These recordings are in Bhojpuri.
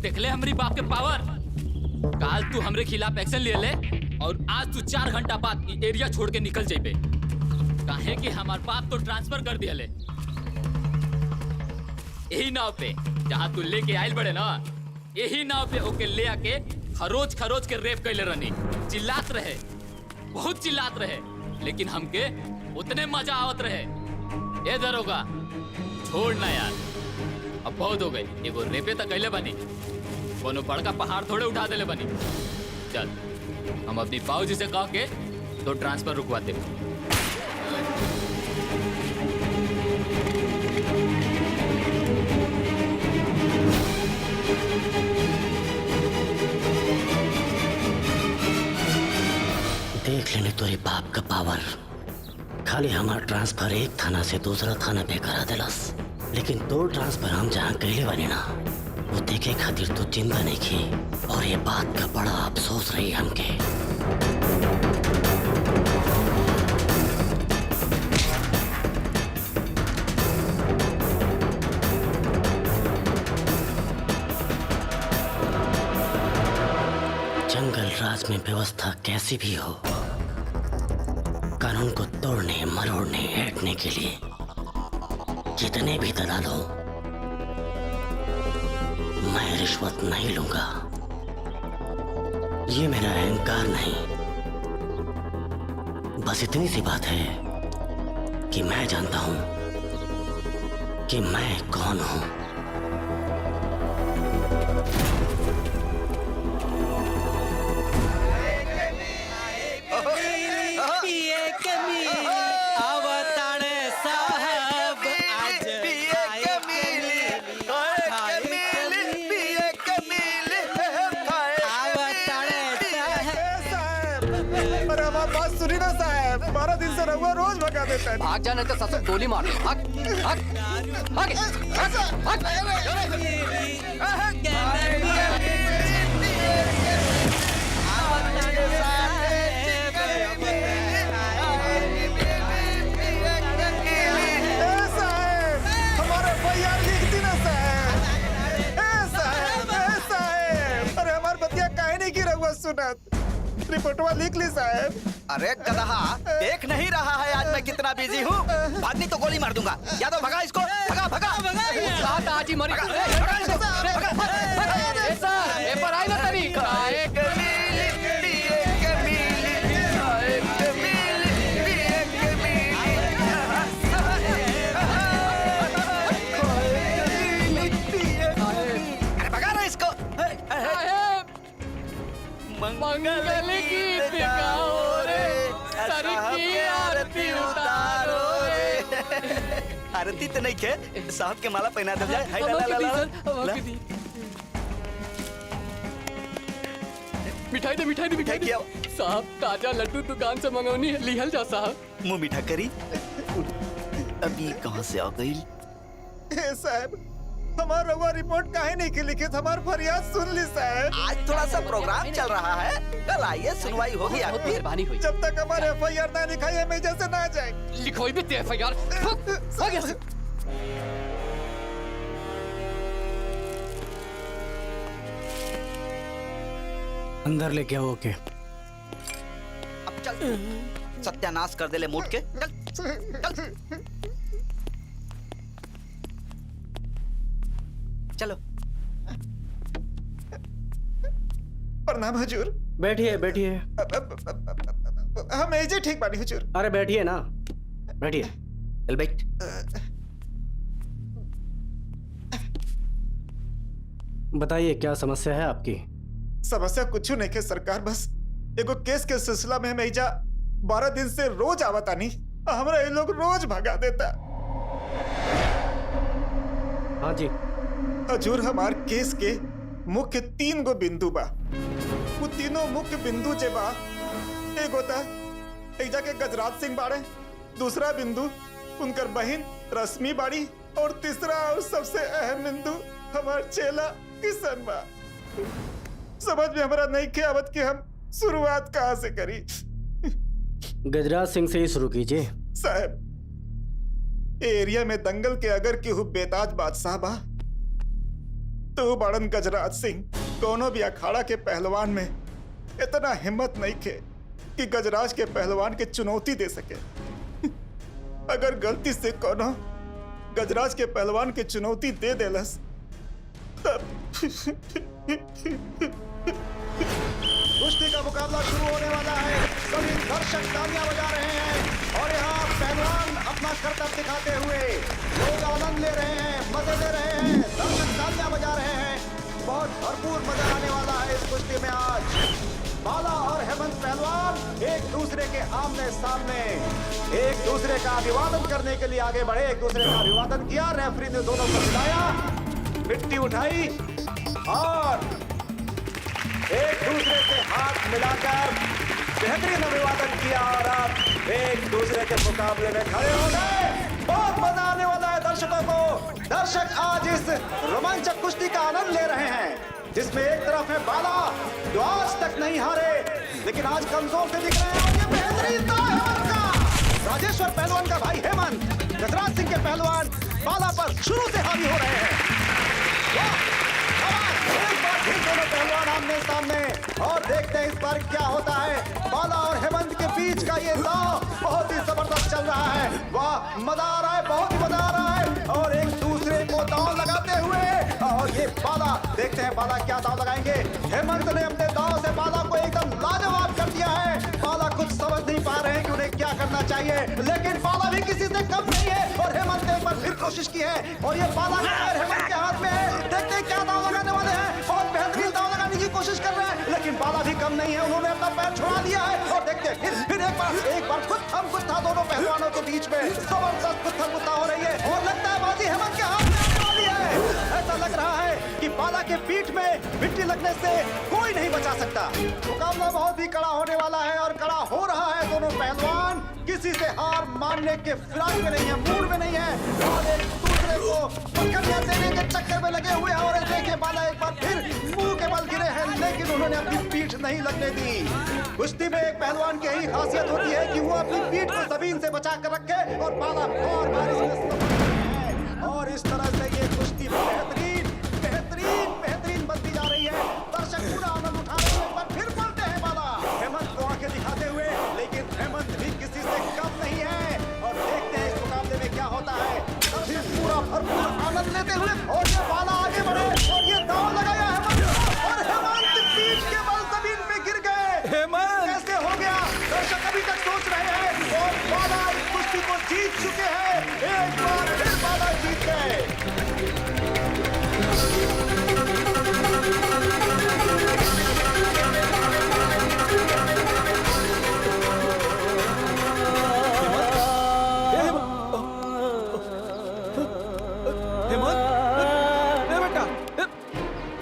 देखले हमारी बाप के पावर। काल तू हमरे खिलाफ एक्शन ले ले और आज तू 4 घंटा बाद एरिया छोड़ के निकल जाइबे। काहे कि हमार बाप तो ट्रांसफर कर दिया ले यही नाव पे जहाँ तू लेके आयल बड़े ना, यही नाव पे ओके ले आके खरोच खरोच के रेप कैले रहनी। चिल्लात रहे, बहुत चिल्लात रहे, लेकिन हमके उतने मजा आवत रहे। ए दरोगा छोड़ ना यार, अब बहुत हो गए। एगो रेपे तक कैले बनी, कोनो बड़का पहाड़ थोड़े उठा देले बनी। चल हम अपनी पाऊजी से कह के तो ट्रांसफर रुकवाते। देख लेने तेरे बाप का पावर। खाली हमारा ट्रांसफर एक थाना से दूसरा थाना पे करा दिलस, लेकिन तो ट्रांसफर हम जहाँ कैले बने ना वो देखे खातिर तो चिंता नहीं की, और ये बात का बड़ा अफसोस रही हमके। जंगल राज में व्यवस्था कैसी भी हो, कानून को तोड़ने मरोड़ने ऐंठने के लिए जितने भी दलाल हो, मैं रिश्वत नहीं लूंगा। ये मेरा अहंकार नहीं, बस इतनी सी बात है कि मैं जानता हूं कि मैं कौन हूं। रोज भगा देता है। भाग जाने तो ससुर गोली मार। भाग भाग भाग भाग हमारे भैया लिखती ना साहब। अरे हमारे बतिया काहे नहीं की रहुआ सुनत, रिपोर्टवा लिख ली साहब। अरे गधा, देख नहीं रहा है आज मैं कितना बिजी हूँ। भागनी तो गोली मार दूंगा। यादव भगा इसको, भगा भगा। आज ही मरी। पेपर आई ना तरी। अरे भगा रहा इसको। मंगल गीत गाओ रे, सर की आरती उतारो रे। आरती तो नहीं के, साहब के माला पहना दे जाए। हाय ला ला ला। मिठाई दे मिठाई दे मिठाई क्या साहब, ताजा लड्डू दुकान से मंगौनी है, लिहल जा साहब। मुंह मीठा करी। अभी कहाँ से आ गई साहब? हमारा रहुआ रिपोर्ट काहे नहीं की लिखित, हमार फरियाद सुन ली साहब। आज थोड़ा सा प्रोग्राम चल रहा है, कल आइए सुनवाई होगी आपकी। मेहरबानी हुई। जब तक हमारे FIR ना लिखाई है मैं जैसे ना जाए। लिखोई भी ते FIR। अंदर लेके आओ। ओके अब चल, सत्यानाश कर दे ले मूड के। चल चलो। प्रणाम हुजूर। बैठिए बैठिए। हम ऐसे ठीक बानी हुजूर। अरे बैठिए ना, बैठिए। चल बैठ। बताइए क्या समस्या है आपकी? समस्या कुछ नहीं के सरकार, बस एगो केस के सिलसिला में हम ऐजा 12 दिन से रोज आवता नहीं, हमरा ये लोग रोज भगा देता। हाँ जी हजूर, हमार केस के मुख्य 3 गो बिंदु बा। वो तीनों मुख्य बिंदु जे बा, एगो ता एजा के गजराज सिंह बाड़े, दूसरा बिंदु उनकर बहन रश्मि बाड़ी, और तीसरा और सबसे अहम बिंदु हमार चेला किशन बा। समझ में हमारा नहीं के आवत कि हम शुरुआत कहाँ से करी। गजराज सिंह से ही शुरू कीजिए। साहब, एरिया में दंगल के अगर केहू बेताज बादशाह बा तू बड़न गजराज सिंह दोनों भी अखाड़ा के पहलवान में इतना हिम्मत नहीं खे कि गजराज के पहलवान के चुनौती दे सके। अगर गलती से कोनो गजराज के पहलवान के चुनौती दे देलस तब कुश्ती का मुकाबला शुरू होने वाला है। सभी दर्शक तालियां बजा रहे हैं और यहाँ पहलवान अपना करतब दिखाते हुए लोग आनंद ले रहे हैं, मजे ले रहे हैं, दर्शक तालियां बजा रहे हैं। बहुत भरपूर मजा आने वाला है इस कुश्ती में आज। बाला और हेमंत पहलवान एक दूसरे के आमने सामने एक दूसरे का अभिवादन करने के लिए आगे बढ़े। एक दूसरे का अभिवादन किया, रेफरी ने दोनों को हिलाया, मिट्टी उठाई और एक दूसरे से हाथ मिलाकर बेहतरीन अभिवादन किया और अब एक दूसरे के मुकाबले में खड़े हो गए। बहुत मजा आने वाला है दर्शकों को। दर्शक आज इस रोमांचक कुश्ती का आनंद ले रहे हैं जिसमें एक तरफ है बाला जो आज तक नहीं हारे लेकिन आज कमजोर से दिख रहे हैं और ये बेहतरीन दाव है हेमंत का। राजेश्वर पहलवान का भाई हेमंत गजराज सिंह के पहलवान बाला पर शुरू से हावी हो रहे हैं। एक बार फिर दोनों पहलवान आमने सामने और देखते हैं इस बार क्या होता है। बाला और हेमंत के बीच का ये दांव बहुत ही जबरदस्त चल रहा है। वाह, मजा आ रहा है, बहुत ही मजा आ रहा है और एक दूसरे को दांव लगाते हुए और ये बाला, देखते हैं बाला क्या दांव लगाएंगे। हेमंत ने अपने दांव से बाला को एकदम लाजवाब कर दिया है। बाला कुछ समझ नहीं पा रहे हैं कि उन्हें क्या करना चाहिए लेकिन बाला भी किसी से कम नहीं है और हेमंत ने एक बार फिर कोशिश की है और ये बाला का पैर हेमंत के हाथ में है। देखते हैं क्या दांव लगाने वाले हैं। बहुत बेहतरीन दांव लगाने की कोशिश कर रहे हैं लेकिन बाला भी कम नहीं है, उन्होंने अपना पैर छोड़ा दिया है और देखते हैं फिर एक बार खुद हम था दोनों पहलवानों के बीच में जबरदस्त गुत्था हो रही है और लगता है बाजी हेमंत के हाथ में आने वाली है। ऐसा लग रहा है कि बाला के पीठ में मिट्टी लगने से कोई नहीं बचा सकता। मुकाबला बहुत ही कड़ा होने वाला है और कड़ा हो रहा है। दोनों पहलवान किसी से हार मानने के फिराक में नहीं है, मूड में नहीं है और एक दूसरे को पकड़ियां देने के चक्कर में लगे हुए हैं। और देखिए बाला एक बार फिर मुंह के बल गिरे हैं लेकिन उन्होंने अपनी पीठ नहीं लगने दी। कुश्ती में एक पहलवान की यही खासियत होती है कि वो अपनी पीठ को जमीन से बचा कर रखे और बाला और और इस तरह से ये कुश्ती बेहतरीन बेहतरीन बेहतरीन बनती जा रही है। दर्शक पूरा आनंद उठा रहे हैं। पर फिर बोलते हैं बाला हेमंत को आंखें दिखाते हुए लेकिन हेमंत भी किसी से कम नहीं है और देखते हैं इस मुकाबले में क्या होता है। दर्शक पूरा भरपूर आनंद लेते हुए और ये बाला आगे बढ़े और ये दांव लगाया हेमंत और हेमंत पीठ के बल जमीन पे गिर गए। हेमंत कैसे हो गया? दर्शक अभी तक सोच रहे हैं और बाला इस कुश्ती को जीत चुके हैं। एक बार फिर बाला जीत गए।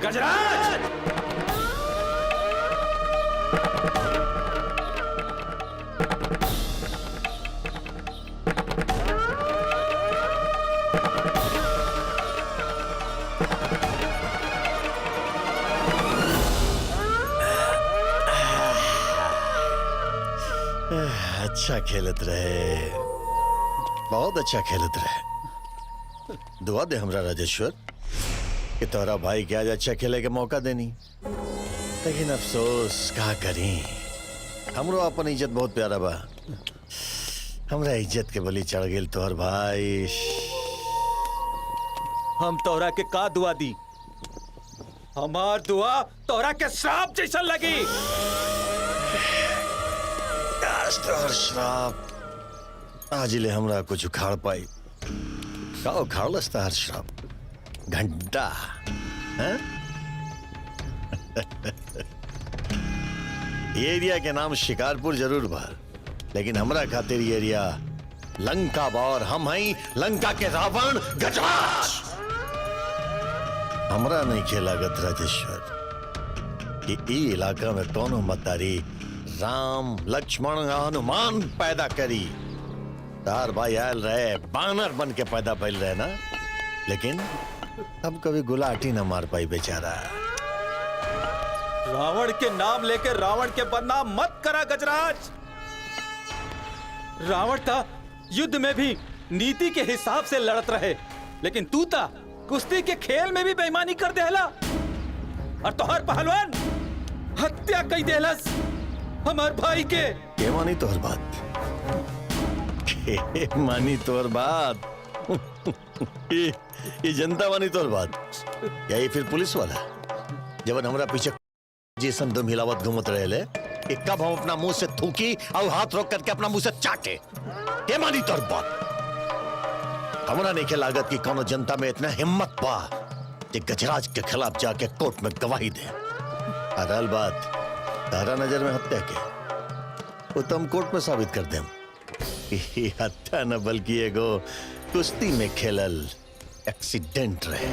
गजराज! अच्छा खेलत रहे, बहुत अच्छा खेलत रहे। दुआ दे हमरा राजेश्वर कि तोरा भाई के आज अच्छा खेले के मौका देनी। लेकिन अफसोस का करी, हमरो अपन इज्जत बहुत प्यारा बा। हमरा इज्जत के बलि चढ़ गेल तोहर भाई। हम तोहरा के का दुआ दी? हमार दुआ तोहरा के श्राप जैसा लगी। तोहर श्राप आज ले हमरा कुछ उखाड़ पाई। का उखाड़लस तोहर श्राप? घंटा ये एरिया के नाम शिकारपुर जरूर बा लेकिन हमरा खातिर ये एरिया लंका बा और हम हई लंका के रावण गजराज। हमरा नहीं खेलागत राजेश्वर कि ई इलाका में कौनो मतारी राम लक्ष्मण हनुमान पैदा करी। तार भाई आयल रहे बानर बन के पैदा भइल रहे ना, लेकिन अब कभी गुलाटी न मार पाई बेचारा। रावण के नाम लेके रावण के बदनाम मत करा गजराज। रावण था युद्ध में भी नीति के हिसाब से लड़त रहे लेकिन तू था कुश्ती के खेल में भी बेईमानी कर देहला और तोहर पहलवान हत्या कई देहलस हमार भाई के मानी तोहर बात, के मानी तोहर बात। ये जनता मानी तोहर बात, यही फिर पुलिस वाला जब हमरा पीछे जैसन दम हिलावत घूमत रहे ले कि कब हम अपना मुंह से थूकी और हाथ रोक करके अपना मुंह से चाटे, के मानी तोहर बात। हमरा नहीं के लागत कि कोनो जनता में इतना हिम्मत बा कि गजराज के खिलाफ जाके कोर्ट में गवाही दे। अरल बात तारा नजर में हत्या के वो तुम कोर्ट में साबित कर देम कि हत्या न बल्कि एगो कुश्ती में खेलल एक्सीडेंट रहे।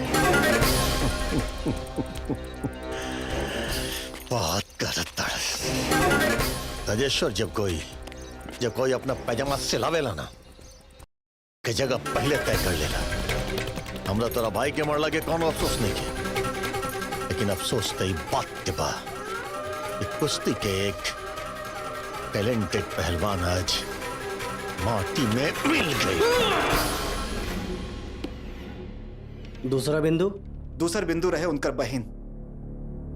बहुत गलत राजेश्वर, जब कोई अपना पैजामा सिलावेला ना के जगह पहले तय कर लेला। हमरा तोरा भाई के मरला के कौन अफसोस नहीं के, लेकिन अफसोस तो बात के बा कुश्ती के एक टैलेंटेड पहलवान आज माटी में मिल गई। दूसरा बिंदु? दूसर बिंदु रहे उनकर बहन,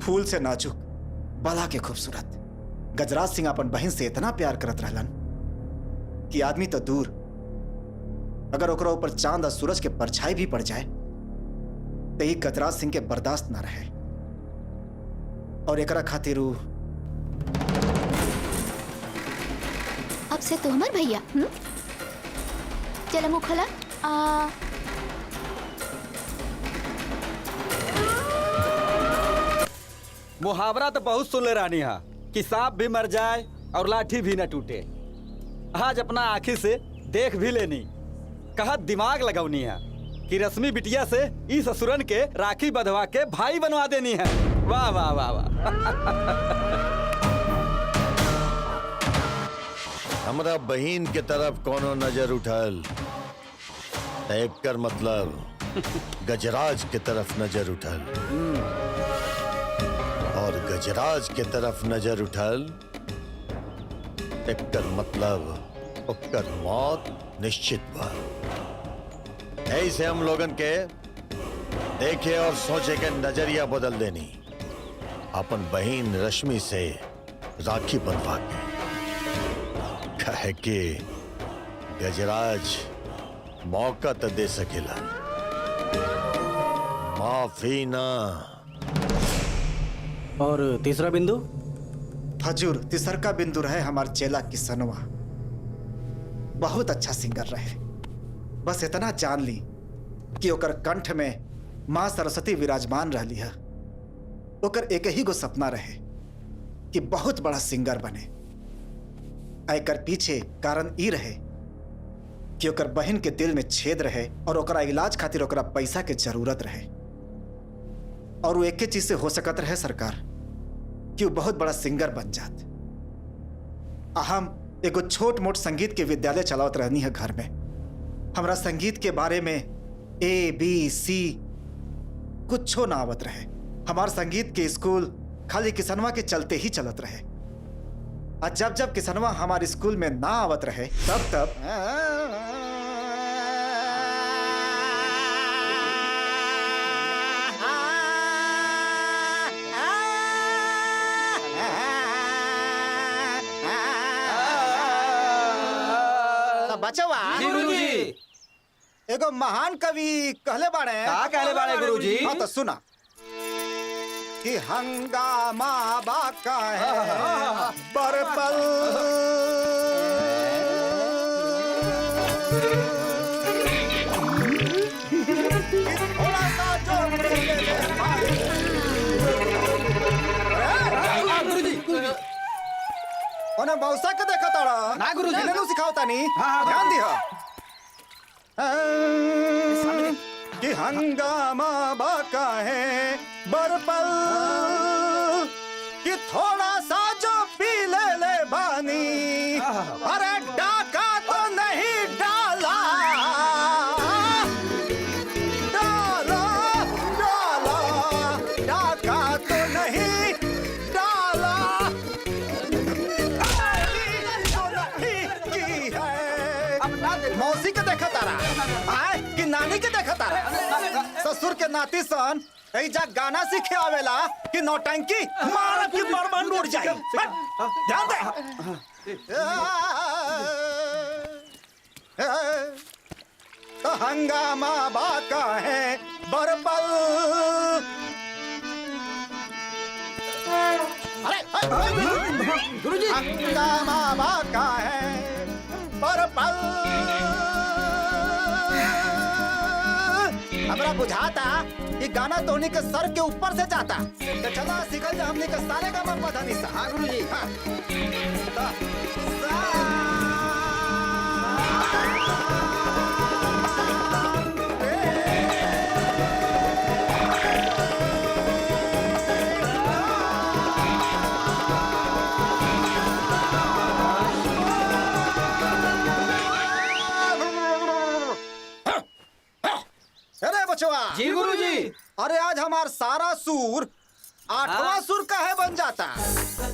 फूल से नाजुक, बला के खूबसूरत। गजराज सिंह अपन बहन से इतना प्यार करत रहलन कि आदमी तो दूर, अगर ओकरा ऊपर चांद और सूरज के परछाई भी पड़ जाए तो ही गजराज सिंह के बर्दाश्त ना रहे। और एकरा खातिर अब से तो हमार भैया। चलो मुँह खोला। मुहावरा तो बहुत सुन ले रानी हा कि सांप भी मर जाए और लाठी भी न टूटे। आज अपना आँखी से देख भी लेनी, कहा दिमाग लगवनी है कि रश्मि बिटिया से इस ससुरन के राखी बंधवा के भाई बनवा देनी है। वाह वाह वाह वाह। हमरा बहन के तरफ कोनो नजर उठल एक कर मतलब गजराज के तरफ नजर उठल, और गजराज के तरफ नजर उठल एक कर मतलब ओकर मौत निश्चित बा। ऐसे हम लोगन के देखे और सोचे के नजरिया बदल देनी, अपन बहन रश्मि से राखी बंधवा के। कहे कि गजराज मौका तो दे सकेला, माफी ना। और तीसरा बिंदु? हजूर, तीसर का बिंदु रहे हमार चेला किसनवा। बहुत अच्छा सिंगर रहे, बस इतना जान ली कि ओकर कंठ में मां सरस्वती विराजमान रहली है। ओकर एक ही गो सपना रहे कि बहुत बड़ा सिंगर बने। एकर पीछे कारण ई रहे कि ओकर बहन के दिल में छेद रहे और ओकरा इलाज खातिर ओकरा पैसा के जरूरत रहे। और वो एक चीज से हो सकत रहे सरकार कि वो बहुत बड़ा सिंगर बन जात। हम एगो छोट मोट संगीत के विद्यालय चलावत रहनी है घर में। हमरा संगीत के बारे में ABC कुछो ना आवत रहे। हमार संगीत के स्कूल खाली किसनवा के चलते ही चलत रहे। और जब जब किसनवा हमारे स्कूल में ना आवत रहे तब तब बचवा गुरुजी, एगो महान कवि कहले बाड़े। का कहले बाड़े गुरुजी? हाँ तो सुना कि हंगामा बाका है बरपल थोड़ा सा जो गुरुजी उन्हें मौसा के देखा ताड़ा ना गुरुजी, इन्हें सिखावता नहीं। हाँ, ध्यान दिया कि हंगामा बाका है बरपल कि थोड़ा सा जो पी ले बानी। अरे डाका तो नहीं डाला, डाला डाला डाका तो नहीं डाला, की है। मौसी के देखा तारा आए कि नानी के देखा तारा? ससुर ससुर के नाती सन ऐजा गाना सीखे आवेला कि नौटंकी मार की मरमन उड़ जाई। ध्यान दे। तो हंगामा बाका है बरपल। गुरुजी हंगामा बाका है बरपल। हमरा बुझाता कि गाना तो उन्हीं के सर के ऊपर से जाता। तो चला सिकल जा हमने के सारे का मत पता नहीं सा। हाँ गुरुजी हाँ। अरे बचवा जी गुरुजी। अरे आज हमार सारा सुर 8वां सुर काहे बन जाता।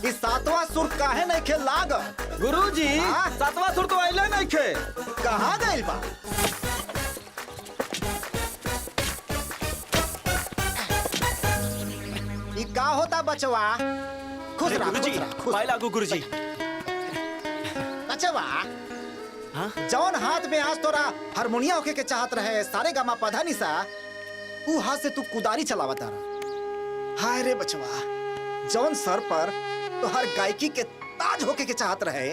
इस 7वां सुर काहे नहीं खे लाग। गुरुजी हाँ? 7वां सुर तो आइले नहीं खे। कहाँ गइल बा। ई का होता बचवा। खुश रह खुश रह खुश पाए लागू गुरुजी। बचवा जौन हाथ में आज तोरा हारमोनिया होके के चाहत रहे सारे गामा पधा निसा ऊ हाथ से तू कुदारी चलावता रहा। हाय रे बचवा जौन सर पर तो हर गायकी के ताज होके के चाहत रहे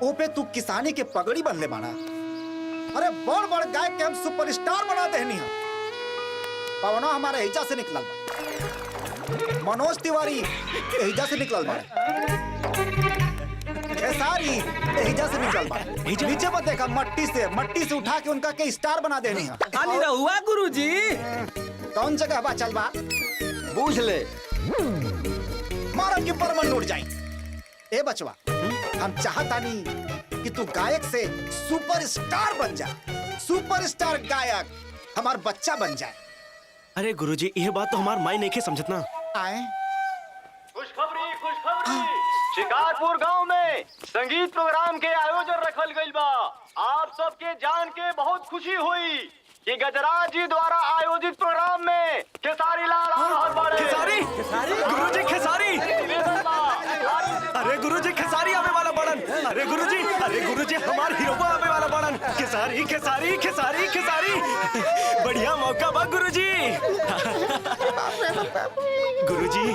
ओ पे तू किसानी के पगड़ी बनले बाड़ा। अरे बड़ बड़ गायक के हम सुपरस्टार बना देहनी हम। पवना हमारे एजा से निकलल बा। मनोज तिवारी एजा से निकलल बा। खेसारी एजा से निकल बा। नीचे मत देखा मट्टी से उठा के उनका के स्टार बना देनी है। खाली रहुआ गुरुजी। कौन जगह बा चल बा पूछ ले। मारम की परमन उड़ जाई। ए बचवा हम चाहतानी कि तू गायक से सुपरस्टार बन जा। सुपरस्टार गायक हमार बच्चा बन जाए। अरे गुरुजी यह बात तो हमार माई नहीं के समझत ना। आए खुशखबरी शिकारपुर गांव में संगीत प्रोग्राम के आयोजन रखल गइल बा। आप सबके जान के बहुत खुशी हुई कि गजराज जी द्वारा आयोजित प्रोग्राम में खेसारी लाल आ रहल बाड़े। खेसारी गुरुजी खेसारी। अरे गुरुजी खेसारी आवे वाला बड़न। अरे गुरुजी हमार हीरोवा आवे वाला बड़न। खेसारी खेसारी खेसारी खेसारी। बढ़िया मौका बा गुरुजी। गुरुजी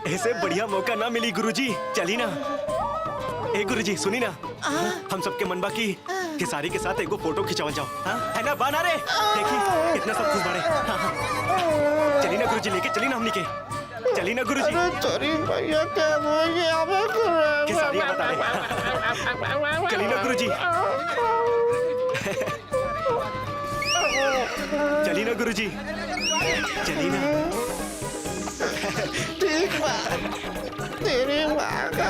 ऐसे बढ़िया मौका ना मिली गुरुजी। चली ना। ए गुरुजी सुनी ना हम सबके मनबा की खेसारी के साथ एगो फोटो खिंचावल जाओ। हाँ? है ना बना रे देखी कितना सब खुश बाड़े। हाँ। चली ना गुरुजी लेके चली ना हमनी के। चली ना गुरुजी। खेसारी बता रहे। चली ना गुरुजी। चली ना गुरुजी। चली ना। ठीक बा तेरी माँ का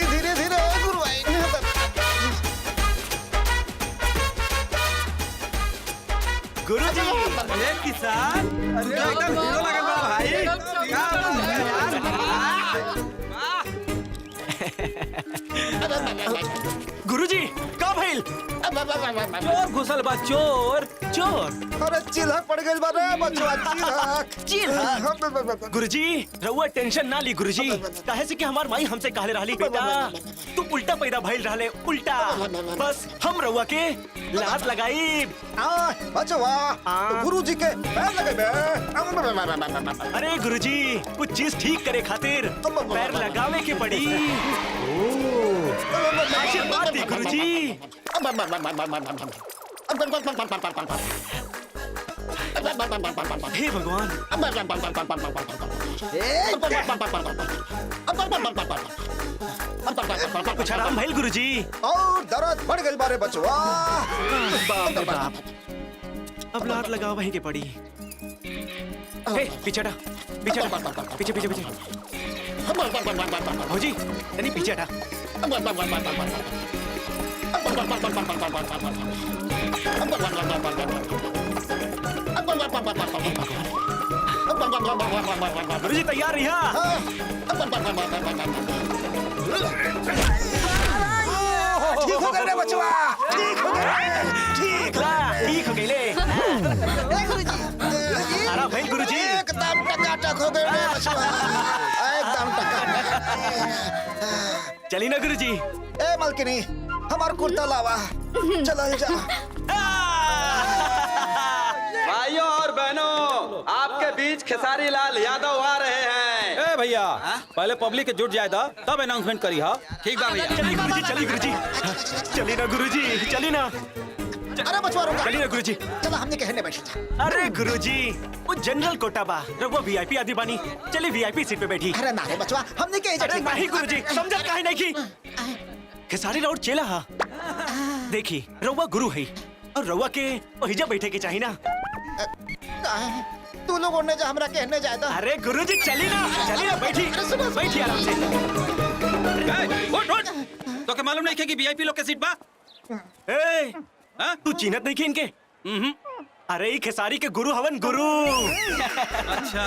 धीरे धीरे गुरुजी अरे किसान अरे एकदम हीरो लगा बड़ा भाई। क्या गुरुजी का भइल। चोर घुसल बा चोर। चोर। अरे चिल्हक पड़ गई बा रे बचवा चिल्हक। गुरुजी रहुआ टेंशन ना ली गुरुजी। काहे से कि हमार माई हमसे कहले रहली बेटा तू उल्टा पैदा भइल रहले उल्टा। बस हम रहुआ के लात लगाई। बचवा गुरुजी के पैर लगे बे। अरे गुरुजी कुछ चीज ठीक करे खातिर पैर लगावे के पड़ी। आशीर्वाद दी गुरुजी। हे भगवान, कुछ आराम भइल गुरुजी। और दर्द बढ़ गई बारे बचवा। बाप रे बाप, अब लात लगाओ वहीं के पड़ी। हे पीछे हटा, पीछे हटा, पीछे पीछे पीछे। भौजी तनी पीछे हटा। गुरुजी तैयार रहिया। ठीक हो गए रे बचवा, ठीक हो गए, ठीक ठीक हो गए। आराम भइल गुरुजी। एकदम टकाटक हो गए रे बचवा, एकदम टकाटक। चली ना गुरुजी। ए मलकिनी, हमार कुर्ता लावा, चल जा। भाइयों और बहनों, आपके बीच खेसारी लाल यादव आ रहे हैं। ए भैया, पहले पब्लिक के जुट जाए था, तब अनाउंसमेंट करी। हाँ ठीक बा भैया। चली गुरुजी, चली गुरुजी, चली ना गुरुजी, चली ना। अरे बचवा रुक, चली ना गुरुजी। चलो हमने कहने बैठे था। अरे गुरुजी, वो जनरल कोटा बा, वो वीआईपी आदि बानी। चली वीआईपी सीट पे बैठी। अरे ना रे बचवा, हमने कहे अरे नहीं गुरुजी, समझत काहे नहीं की? खेसारी राउत चेला हा। देखी रउआ गुरु है और रउआ के ओहिजा बैठे के चाहिए ना। तू लोगों ने जो हमरा कहने जाए था। अरे गुरुजी चली ना, बैठी बैठी आराम से। उठ उठ, तो क्या मालूम नहीं कि वीआईपी लोग के सीट बा? ए, तू चिन्हत नहीं की इनके? अरे खेसारी के गुरु हवन गुरु। अच्छा,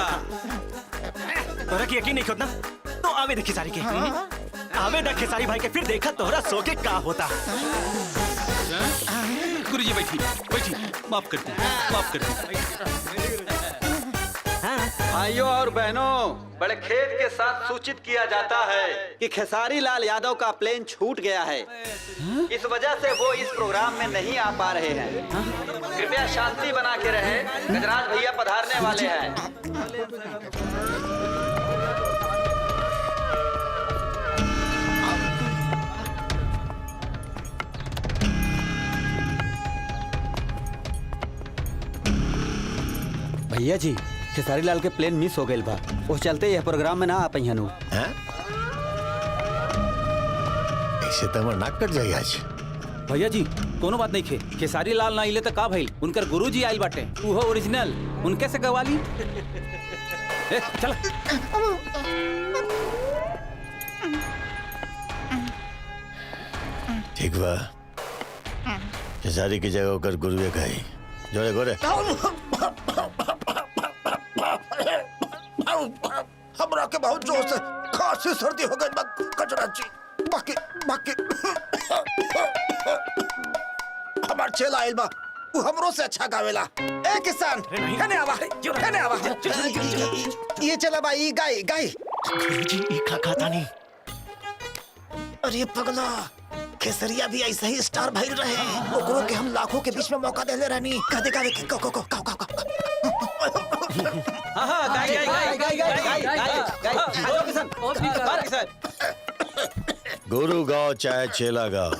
तोरा की यकीन नहीं होता तो आवे देख खेसारी के। आवे देख खेसारी भाई के, फिर देखा तोहरा सो के का होता। गुरुजी बैठी बैठी, माफ करती, माफ करती। भाइयों और बहनों, बड़े खेद के साथ सूचित किया जाता है कि खेसारी लाल यादव का प्लेन छूट गया है। इस वजह से वो इस प्रोग्राम में नहीं आ पा रहे हैं। कृपया शांति बना के रहे, गजराज भैया पधारने वाले हैं। भैया जी, खेसारी लाल के प्लेन मिस हो गए बा, वो चलते यह प्रोग्राम में ना आ पाई हनु। ऐसे तो हमार नाक कट जाई आज। भैया जी कोनो बात नहीं खे, खेसारी लाल ना आइले तो का भइल, उनकर गुरुजी आइल बाटे, वो ओरिजिनल, उनके से गवाली। ए चल। ठीक बा, खेसारी की जगह होकर गुरुए गई। जोरे गोरे हमरा के बहुत जोर से खांसी सर्दी हो गई कचरा जी। बाकी बाकी हमार चेला आइल बा, वो हमरो से अच्छा गावेला। ए किसान, कने आवा, कने आवा। ये चला बा, ई गाय गाय। गुरुजी ई का खाता नहीं। अरे पगला, खेसरिया भी ऐसा ही स्टार भाई रहे। ओकरो के हम लाखों के बीच में मौका देले रहनी। गावे गावे के को हाँ गाय गाय गाय गाय गाय गाय गाय किसान। गुरु गाओ चाहे चेला गाओ,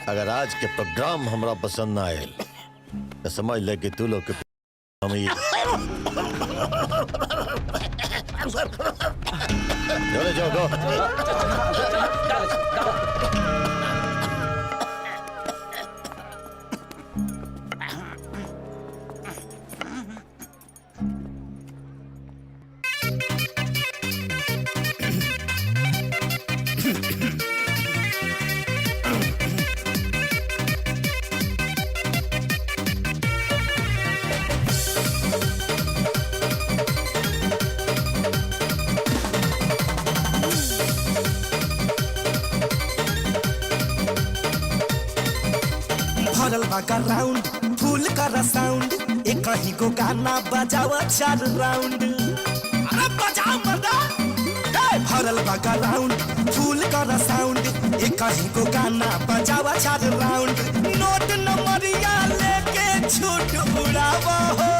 अगर आज के प्रोग्राम हमरा पसंद ना आए तो समझ ले कि तू लोग के हम ही जोरे जाओ गो। भरल बा राउंड, फूल का साउंड, एक ही को गाना बजावा 4 राउंड। अरे बजाओ मर्दा। भरल बा राउंड, फूल का साउंड, एक ही को गाना बजावा 4 राउंड। नोट नंबरिया लेके छूट उड़ावा हो,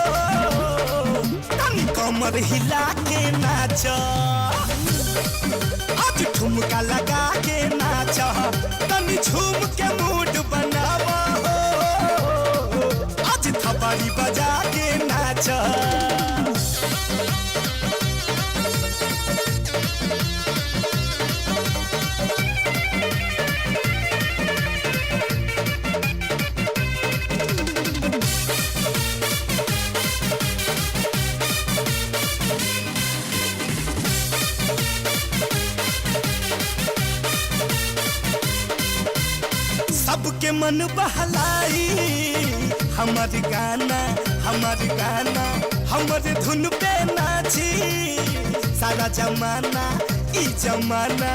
तनी कमर हिला के नाचो, आज ठुमका लगा के नाचो, तनी झूम के मूड बनावा हो, आज थपड़ी बजा के सबके मन बहलाई हमारे गाना हमारे धुन पे नाची सारा जमाना ई जमाना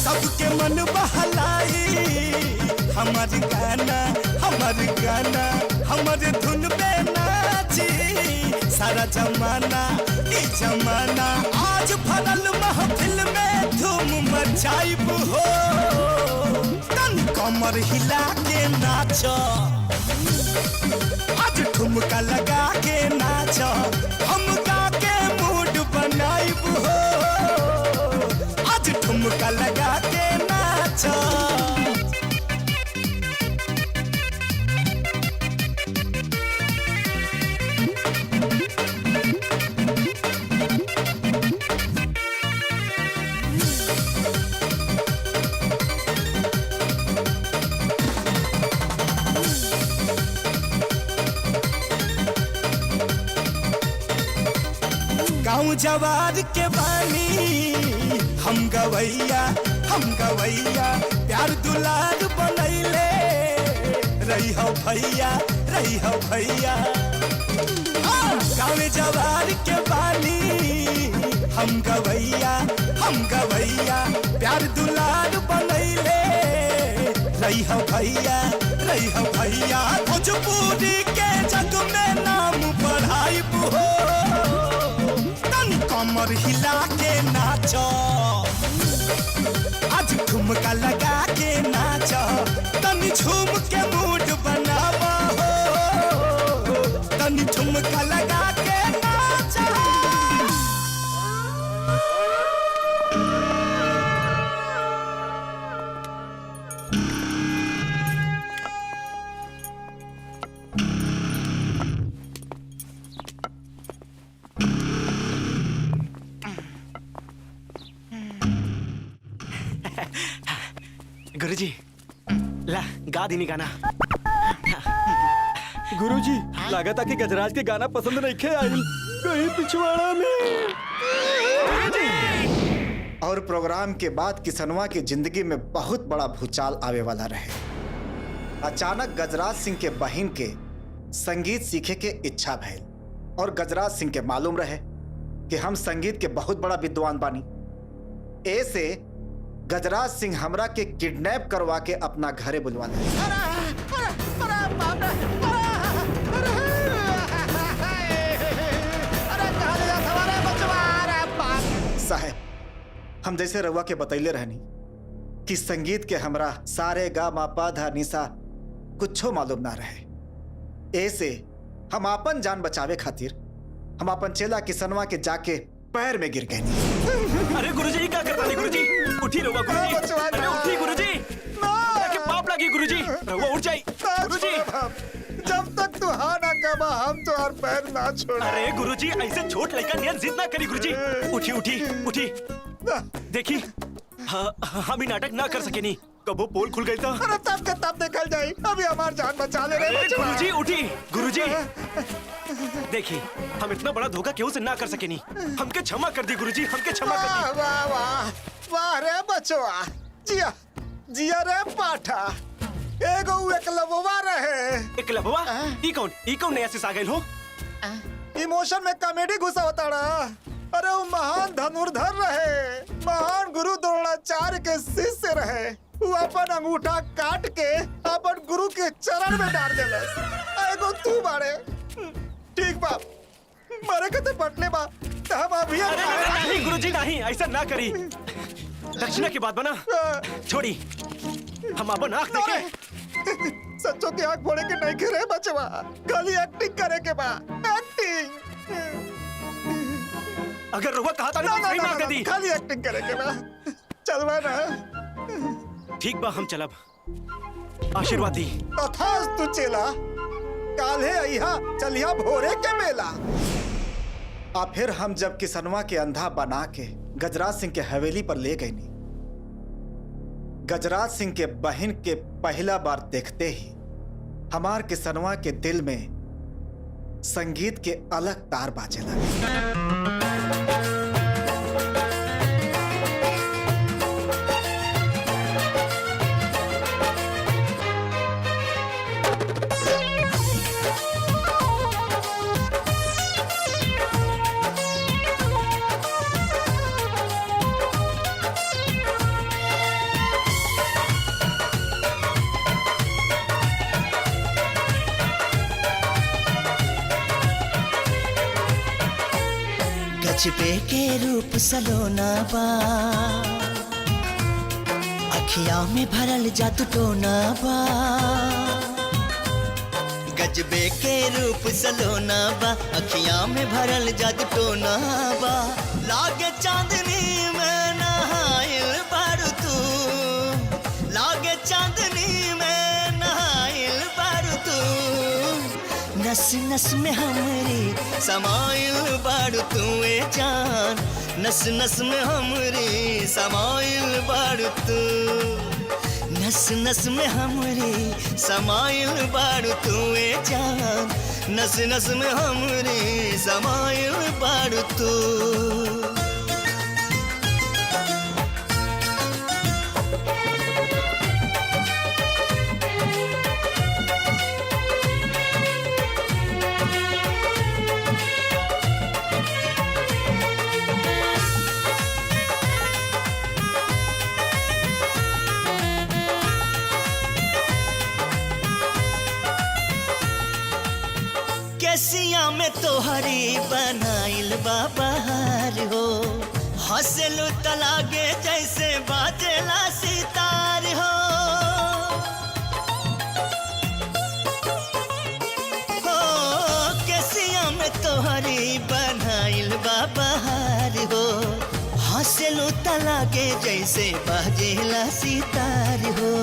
सबके मन बहलाई हमारे गाना हमारे धुन पे नाची सारा जमाना ई जमाना आज भरल महफिल में धूम मचाइब हो तन कमर हिला के नाचो आज ठुमका लगा के नाचो हम गा के मूड बनाइब हो आज ठुमका लगा के नाचो गाँव जवार के बानी हम गवैया प्यार दुलार बनैले रही हो भैया गाँव जवार के बानी हम गवैया प्यार दुलार बनैले रही हो भैया भोजपुरी के जग में नाम बढ़ाई हो कमर हिला के नाचो आज ठुमका लगा के नाचो तनी झूम के मूड बनावा हो तनी ठुमका लगा के नाचो गुरुजी ला गा दी गाना। गुरुजी लागत कि गजराज के गाना पसंद नहीं खे आई कहीं पिछवाड़ा में। और प्रोग्राम के बाद किसनवा की जिंदगी में बहुत बड़ा भूचाल आवे वाला रहे। अचानक गजराज सिंह के बहन के संगीत सीखे के इच्छा भइल और गजराज सिंह के मालूम रहे कि हम संगीत के बहुत बड़ा विद्वान बानी। ऐसे गजराज सिंह हमरा के किडनैप करवा के अपना घरे बुलवा ले। साहब हम जैसे रउआ के बतैले रहनी कि संगीत के हमरा सारे गा मा पा धा निसा कुछो मालूम ना रहे। ऐसे हम अपन जान बचावे खातिर हम अपन चेला किसनवा के जाके पैर में गिर गए। अरे गुरुजी क्या करता नहीं गुरुजी उठी रहुआ गुरुजी अरे उठी गुरुजी के पाप लगी गुरुजी रहुआ उठ जाई गुरुजी जब तक तू हाँ ना कमा हम तो हर पैर ना छोड़। अरे गुरुजी ऐसे छोट लड़का नियन जिद ना करी गुरुजी उठी उठी उठी देखी हम ही नाटक ना कर सके नहीं कबो पोल खुल गई था। अरे तब के तब निकल जाई अभी हमार जान बचा ले रे गुरुजी उठी गुरुजी देखिए हम इतना बड़ा धोखा क्यों से ना कर सके नहीं हमके क्षमा कर दी गुरुजी हमके क्षमा कर दी। वाह वाह वाह रे बचवा जिया जिया रे पाठा एगो एकलबवा रहे। एकलबवा ई कौन नया से सागल हो इमोशन में कॉमेडी घुसा होता रहा। अरे वो महान धनुर्धर रहे महान गुरु द्रोणाचार्य के शिष्य रहे। वो अपन अंगूठा काट के अपन गुरु के चरण में डाल देले। एगो तू बारे ठीक बा मारे कते पटले बा त हम अभी नहीं गुरुजी नहीं ऐसा ना करी दक्षिणा की बात बना छोड़ी हम अपन आँख देखे सच्चों की आँख फोड़े के नहीं करे बचवा खाली एक्टिंग करे के बा एक्टिंग। अगर रुआ कहा था नहीं सही मार दे दी खाली एक्टिंग करे के बा चलवा ना ठीक बा हम चलब आशीर्वाद दी तथास तू चेला काल्हे अइहा चलिया भोरे के मेला। आ फिर हम जब किसनवा के अंधा बना के गजराज सिंह के हवेली पर ले गए नी गजराज सिंह के बहन के पहला बार देखते ही हमार किसनवा के दिल में संगीत के अलग तार बाजे लगे। गजबे के रूप सलोना बा, अखियां में भरल जादू टोना बा। गजबे के रूप सलोना बा, अखियां में भरल जादू टोना बा। लागे चांदनी में नहाइल बारू तू, लागे चांदनी में नहाइल बारू तू। नस नस में हमरी समाइल बारू तू ए जान, नस नस में हमरी समाइल बारू तू। नस नस में हमरी समाइल बारू तू ए जान, नस नस में हमरी समाइल बारू तू। केसिया में तोहरी बनाइल बाबहार हो, हंसलू त लागे जैसे बाजेला सितार हो। केसिया में तोहरी बनाइल बाबहार हो, हंसलू त लागे जैसे बाजेला सितार हो।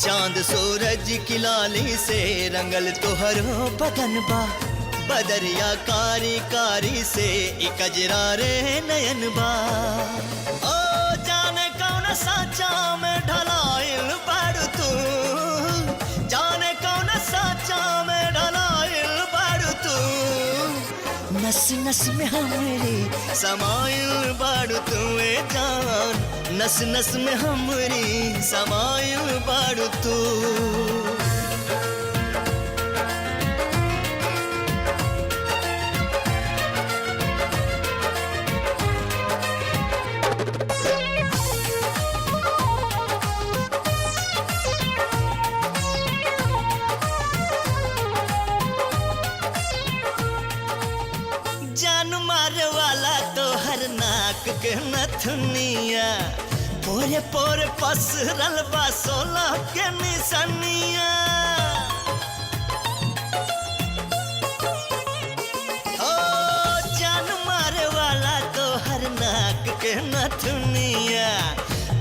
चांद सूरज की लाली से रंगल तोहरो बदन बा, बदरिया कारी कारी से इकजरा रे नयन बा। ओ जाने कौन साचा में ढलाइल बारू तू, जाने कौन साचा में ढलाइल बारू तू। नस नस में हमरी समाइल बारू तू ए जान, नस नस में हमरी समाइल बारू तू। जान मारे वाला तो हर नाक के नथुनिया, पोरे पोरे पसरल बा 16 के निशानिया। ओ जान मारे वाला तो हर नाक के नथुनिया,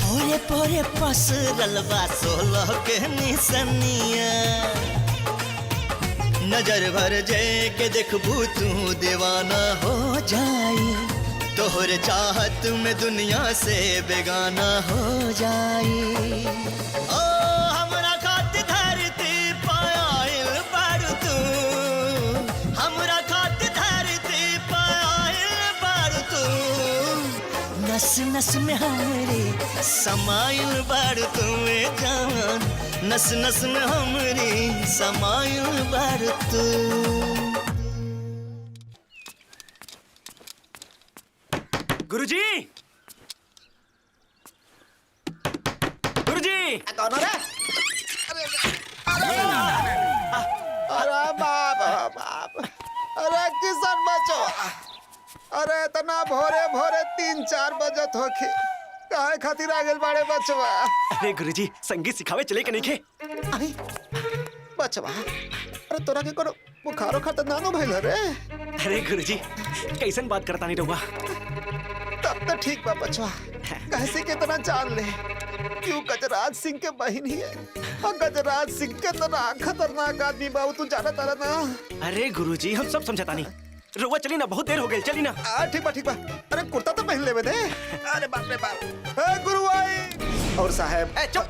पोरे पोरे पसरल बा 16 के निशानिया। नजर भर जाए के देखबू तू दीवाना हो जाई, तोहरे चाहत में दुनिया से बेगाना हो जाई। ओ हमरा खातिर धरती पायल बारू तू, हमरा खातिर धरती पायल बारू तू। नस नस में हमरी समाइल बारू तू ए जान, नस नस में हमरी समाइल बारू तू। गुरुजी, गुरुजी, कौन है? अरे बाप बाप, अरे किसान बचो, अरे इतना भोरे भोरे 3-4 बजत होके काहे खातिर आ गेल बाड़े बचवा? अरे गुरुजी, संगीत सिखावे चले के नहीं खे? अरे बचवा, अरे तोरा के कोनो बुखारो खातर नानो भइल रे? अरे गुरुजी, कैसन बात करता नहीं रहुआ? तब तो ठीक बा बचवा, कैसे कितना जान ले क्यों गजराज सिंह के बहन ही है, और गजराज सिंह के तना खतरनाक आदमी बाबू तू जाना तारा ना। अरे गुरुजी, हम सब समझता नहीं, रुआ चली ना, बहुत देर हो गई, चली ना। ठीक बा ठीक बा, अरे कुर्ता तो पहन लेवे दे। अरे बाप रे बाप, ए गुरु आई और साहब। चुप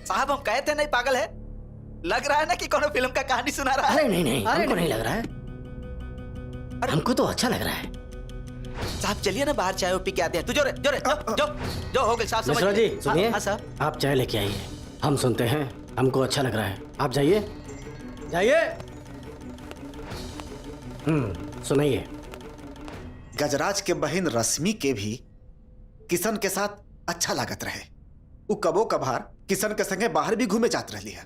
साहब, हम कहते नहीं पागल है, लग रहा है ना कि कोनो फिल्म का कहानी सुना रहा है। अरे नहीं नहीं, हमको नहीं लग रहा है, हमको तो अच्छा लग रहा है। साहब चलिए ना, बाहर चाय पी के आते हैं। तू जो रे, जो रे, जो जो हो गए साहब, समझ मिश्रा जी सुनिए। हाँ साहब, आप चाय लेके आइए, हम सुनते हैं, हमको अच्छा लग रहा है। आप जाइए जाइए। सुनाइए। गजराज के बहन रश्मि के भी किशन के साथ अच्छा लागत रहे, वो कबो कभार किशन के संगे बाहर भी घूमे जात रही है।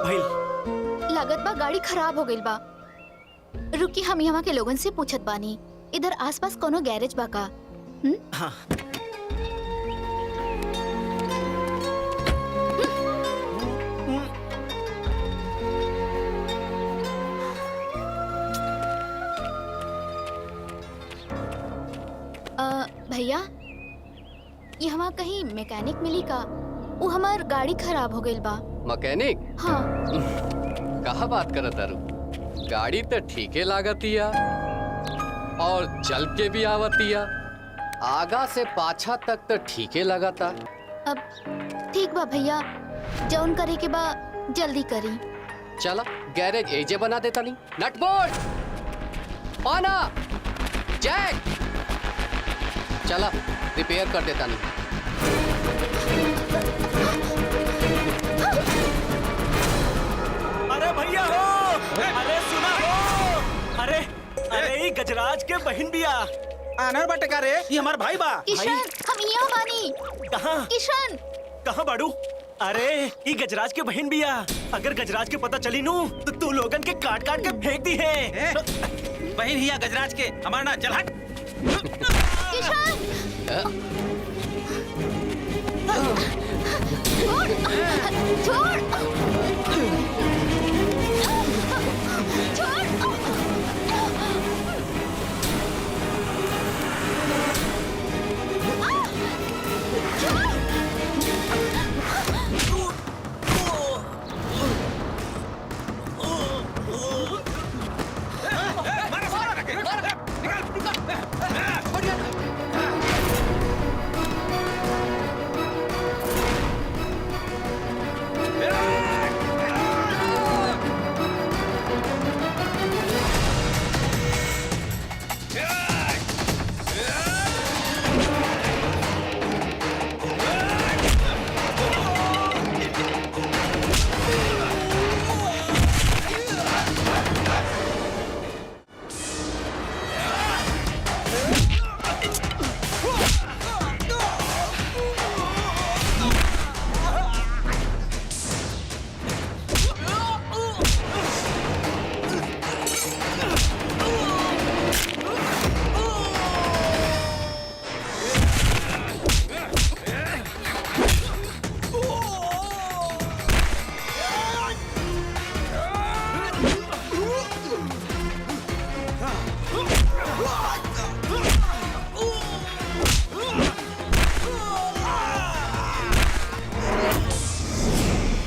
का भाई? लागत बा गाड़ी खराब हो गइल बा। रुकी हम यहाँ के लोगन से पूछत बानी, इधर आसपास कोनो गैरेज बा का? हाँ। भैया, ये हमार कहीं मैकेनिक मिली का? वो हमार गाड़ी खराब हो गइल बा। मैकेनिक? हाँ। कहा बात करत तारू? गाड़ी तो ठीके लागतिया और चल के भी आवतिया, आगा से पाछा तक तो ठीके लगाता। अब ठीक बा भैया, जौन करे के बा जल्दी करी। चला गैरेज एजे बना देता नहीं। नट बोल्ट, पाना, जैक, चला रिपेयर कर देता नहीं। अरे भैया हो, अरे सुना हो, अरे अरे ये गजराज के बहन बिया। आनर बटका रे, ये हमार भाई बा। किशन, हम यहाँ बानी। कहाँ? किशन, कहाँ बाड़ू? अरे ये गजराज के बहन बिया। अगर गजराज के पता चली नू तो तू लोगन के काट काट के फेंक दी है। बहन हिया गजराज के, हमारा ना चल हट।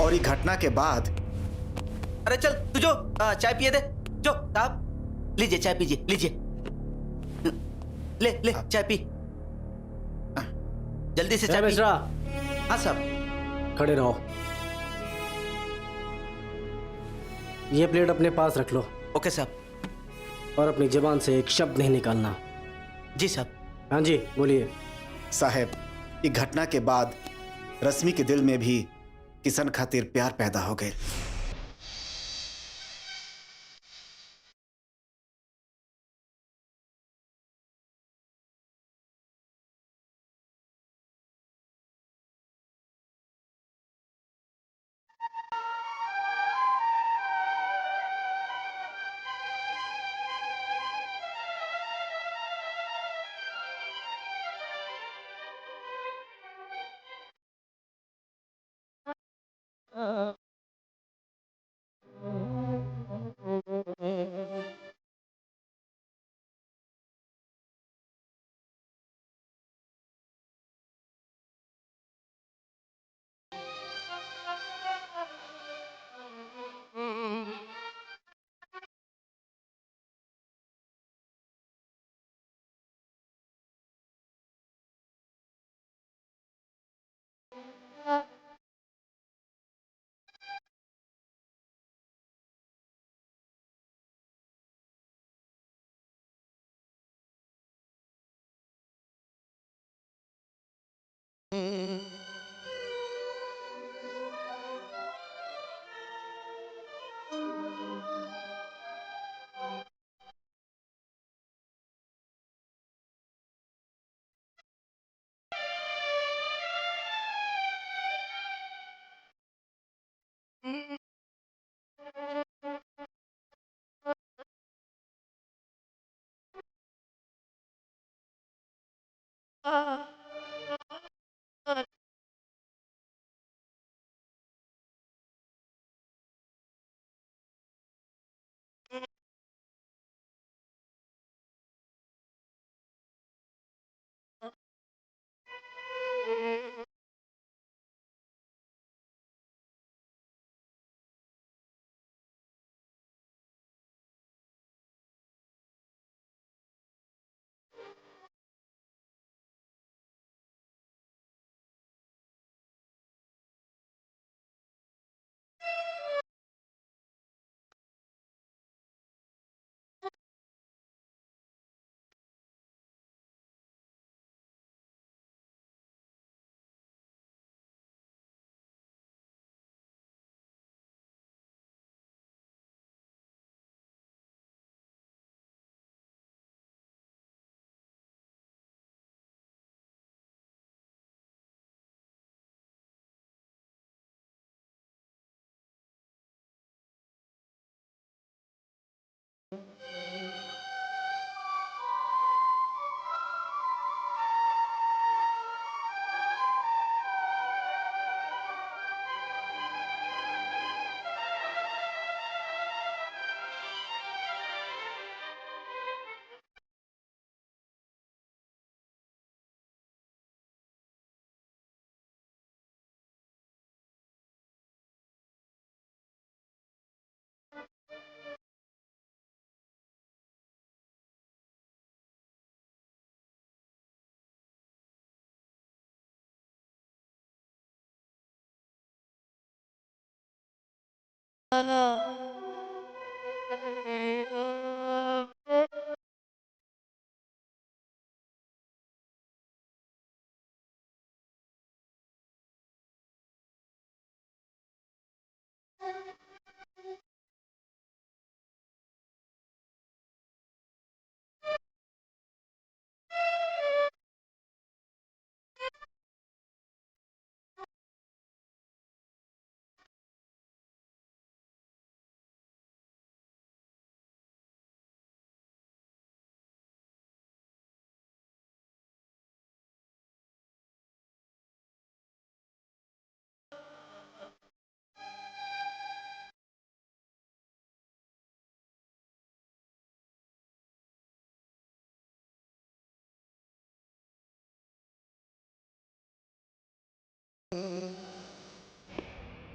और ये घटना के बाद अरे चल तू जो चाय पिए दे। जो साहब लीजिए चाय पीजिए, लीजिए। ले ले चाय पी, जल्दी से चाय पी। हाँ साहब। खड़े रहो। ये प्लेट अपने पास रख लो। ओके साहब। और अपनी जुबान से एक शब्द नहीं निकालना। जी साहब। हाँ जी बोलिए। साहब, ये घटना के बाद रश्मि के दिल में भी किशन खातिर प्यार पैदा हो गए।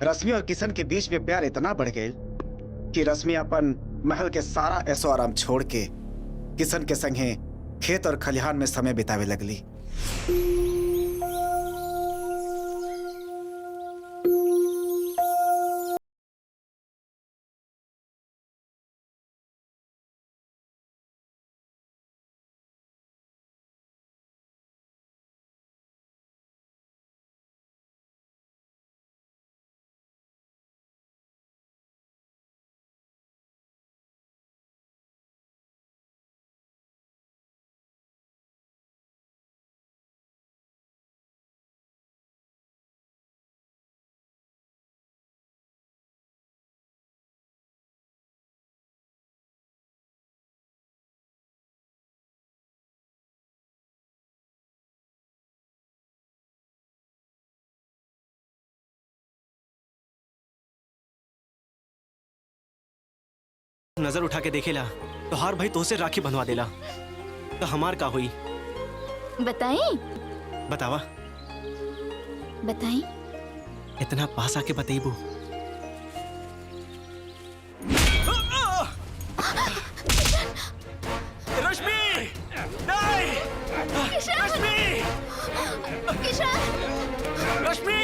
रश्मि और किशन के बीच में प्यार इतना बढ़ गया कि रश्मि अपन महल के सारा ऐसो आराम छोड़ के किशन के संगे खेत और खलिहान में समय बितावे लगली। नजर उठा के देखेला तो हार भाई तो से राखी बंधवा देला तो हमार का हुई? बताई बतावा। बताई इतना पास आके बतेबू। रश्मि नहीं। रश्मि किशन रश्मि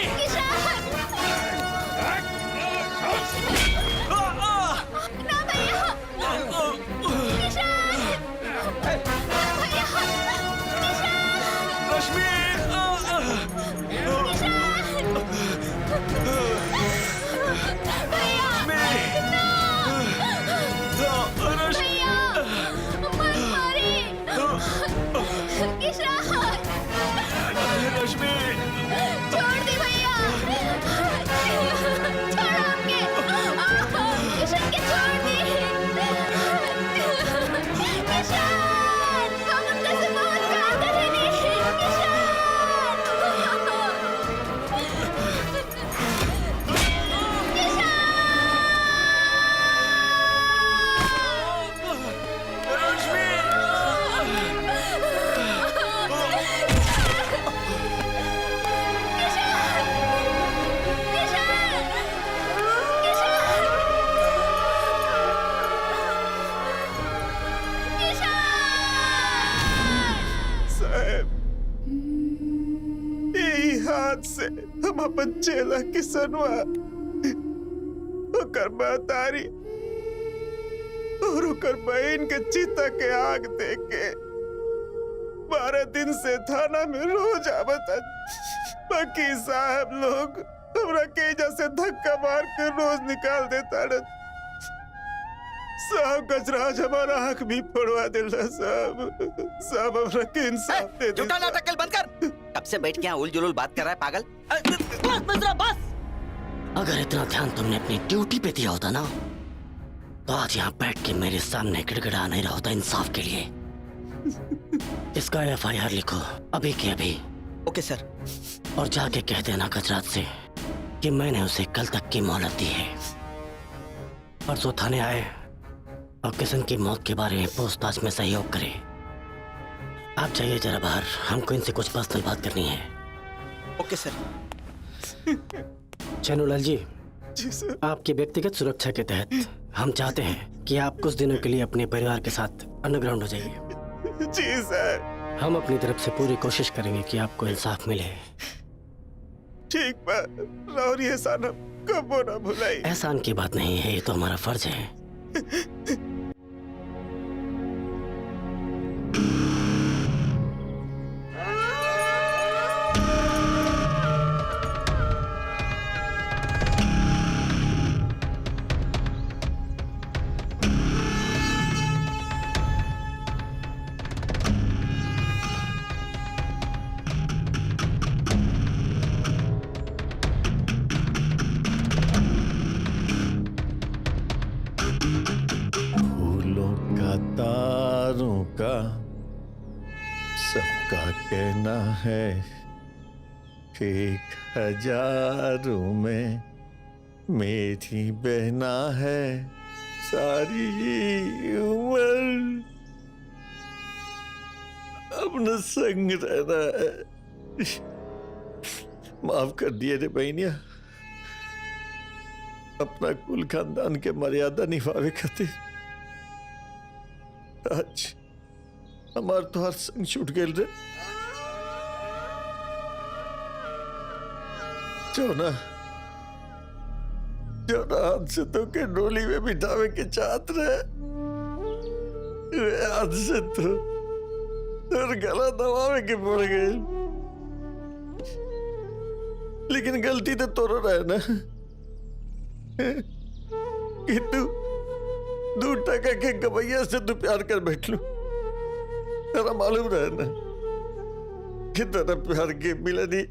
ना भैया रश्मि अपन चेला किसनवा ओकर महतारी और ओकर बहन के चिता के आग देख के 12 दिन से थाना में रोज आवता। बाकी साहब लोग हमरा के जैसे धक्का मार के रोज निकाल देता रहे। साहब गजराज हमारा आंख भी फोड़वा दिला। साहब हमरा के इंसाफ दे दे। झूठा नाटक बंद कर। कब से बैठ के यहाँ उल-जुलूल बात कर रहा है पागल? बस। अगर इतना ध्यान तुमने अपनी ड्यूटी पे दिया होता ना तो आज यहाँ बैठ के मेरे सामने गिड़गिड़ा नहीं रहा होता इंसाफ के लिए। इसका FIR लिखो अभी के अभी। ओके सर। और जाके कह देना गजराज से कि मैंने उसे कल तक की मोहलत दी है। परसों थाने आए और किशन की मौत के बारे में पूछताछ में सहयोग करे। आप जाइए जरा बाहर, हमको इनसे कुछ पर्सनल बात करनी है। ओके सर। चैनुलाल जी, आपकी व्यक्तिगत सुरक्षा के तहत हम चाहते हैं कि आप कुछ दिनों के लिए अपने परिवार के साथ अंडरग्राउंड हो जाइए। जी सर। हम अपनी तरफ से पूरी कोशिश करेंगे कि आपको इंसाफ मिले। ठीक बात। और ये एहसान कबो ना भुलाई। एहसान की बात नहीं है, ये तो हमारा फर्ज है। का सबका कहना है 1000 में मेरी बहना है सारी उम्र अब न संग रहना है। माफ कर दिए रे बहनिया, अपना कुल खानदान के मर्यादा निभावे खातिर आज हमार तो हर संग छूट गए रे। जोना हाथ से तो के डोली में बिठावे के चाहत रहे, हाथ से तो गला दबावे के पड़ गए। लेकिन गलती तो तोरो रहे ना कि तू 2 टका के गवैया से तू प्यार कर बैठ लू। तेरा मालूम रहे ना कि तेरा प्यार के मिलनी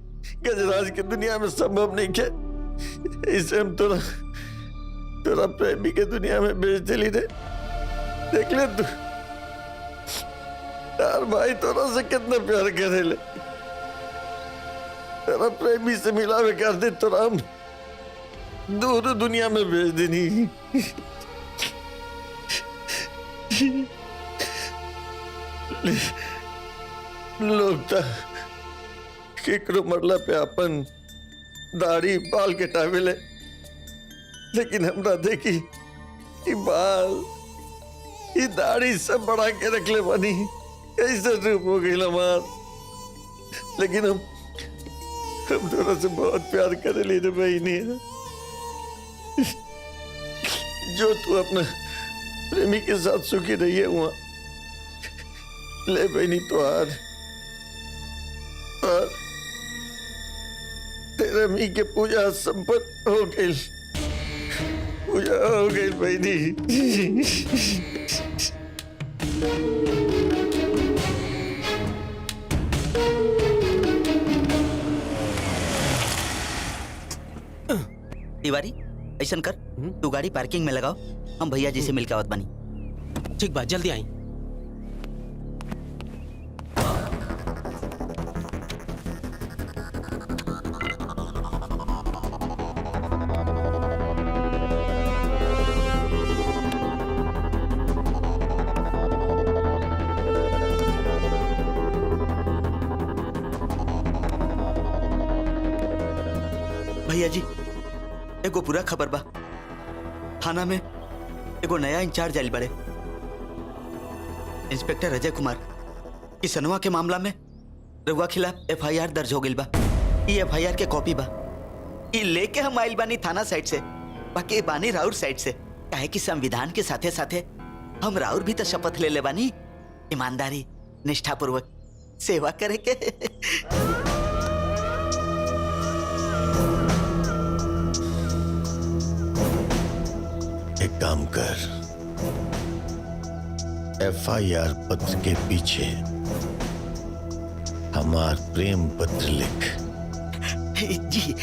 गजराज की दुनिया में संभव नहीं है। इसे हम तेरा प्रेमी के दुनिया में बेच दिली रे। देख ले तू यार भाई तोरा से कितना प्यार करे ले, तेरा प्रेमी से मिलावे कर दे तो हम दूर दुनिया में भेज देनी। लोग तो केकरो मरला पे अपन दाढ़ी बाल के टावेले, लेकिन हमरा देखी ये बाल ये दाढ़ी सब बढ़ा के रख ले बनी कैसे रूप हो गई हमार। लेकिन हम थोड़ा से बहुत प्यार करे ले बहनी। जो तू अपना प्रेमी के साथ सुखी रही है वहां ले बहनी तो तेरे मी के पूजा संपन्न हो गई, पूजा हो गई बहनी। तिवारी ऐसा कर तू गाड़ी पार्किंग में लगाओ, हम भैया जी से मिलकर आवत बनी। ठीक बात, जल्दी आई। भैया जी एगो पूरा खबर बा, थाना में एगो नया इंचार्ज आइल बड़े, इंस्पेक्टर अजय कुमार। किसनवा के मामला में रउआ खिलाफ FIR दर्ज हो गई बा। ये FIR के कॉपी बा, ये लेके हम आइल बानी थाना साइड से, बाकी बानी राउर साइड से। काहे कि संविधान के साथे साथे हम राउर भी तो शपथ ले ले बानी ईमानदारी निष्ठापूर्वक सेवा करे के। एक काम कर, FIR पत्र के पीछे हमार प्रेम पत्र लिख। जी।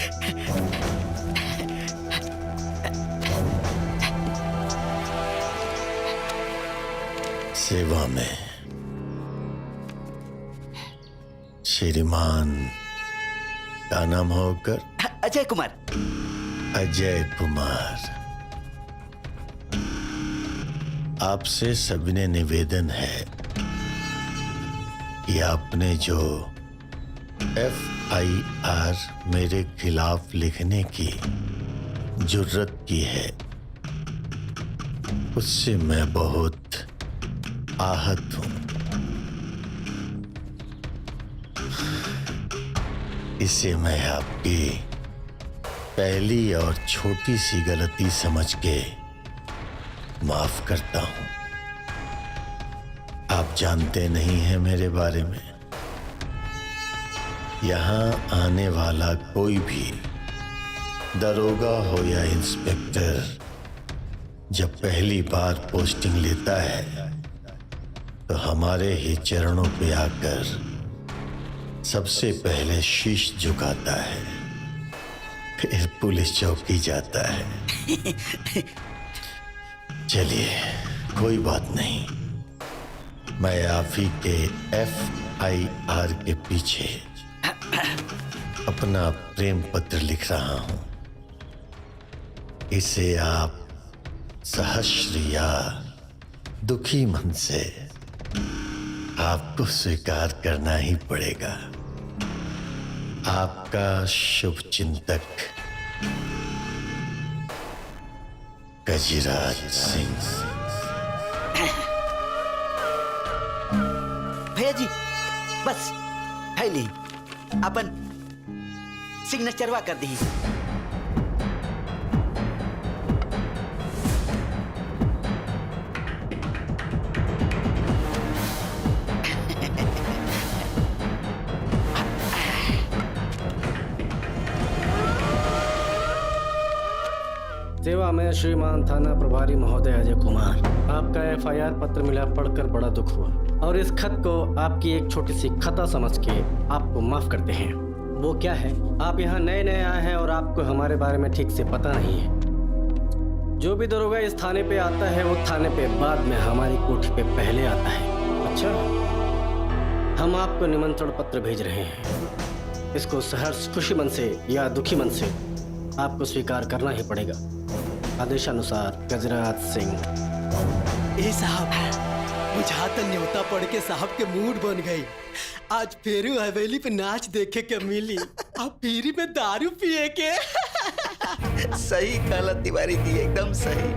सेवा में श्रीमान का नाम होकर अजय कुमार। अजय कुमार, आपसे सविनय निवेदन है कि आपने जो FIR मेरे खिलाफ लिखने की जुर्रत की है, उससे मैं बहुत आहत हूं। इसे मैं आपकी पहली और छोटी सी गलती समझ के माफ करता हूं। आप जानते नहीं हैं मेरे बारे में। यहां आने वाला कोई भी दरोगा हो या इंस्पेक्टर जब पहली बार पोस्टिंग लेता है तो हमारे ही चरणों पे आकर सबसे पहले शीश झुकाता है, फिर पुलिस चौकी जाता है। चलिए, कोई बात नहीं, मैं आप ही के FIR के पीछे अपना प्रेम पत्र लिख रहा हूं। इसे आप सहस्र या दुखी मन से आपको स्वीकार करना ही पड़ेगा। आपका शुभ चिंतक गजराज सिंह। भैया जी बस है ली, अपन सिग्नेचरवा कर दी। सेवा में श्रीमान थाना प्रभारी महोदय अजय कुमार, आपका FIR पत्र मिला, पढ़कर बड़ा दुख हुआ और इस खत को आपकी एक छोटी सी खता समझ के आपको माफ करते हैं। वो क्या है, आप यहाँ नए नए आए हैं और आपको हमारे बारे में ठीक से पता नहीं है। जो भी दरोगा इस थाने पे आता है वो थाने पे बाद में हमारी कोठी पे पहले आता है। अच्छा, हम आपको निमंत्रण पत्र भेज रहे हैं। इसको सहर्ष खुशी मन से या दुखी मन से आपको स्वीकार करना ही पड़ेगा। आदेशानुसार गजराज सिंह। ए साहब, बुझाता न्योता पढ़ के साहब के मूड बन गई। आज फेरू हवेली पे नाच देखे के मिली, अब पीरी में दारू पिए के। सही कहला तिवारी जी, एकदम सही।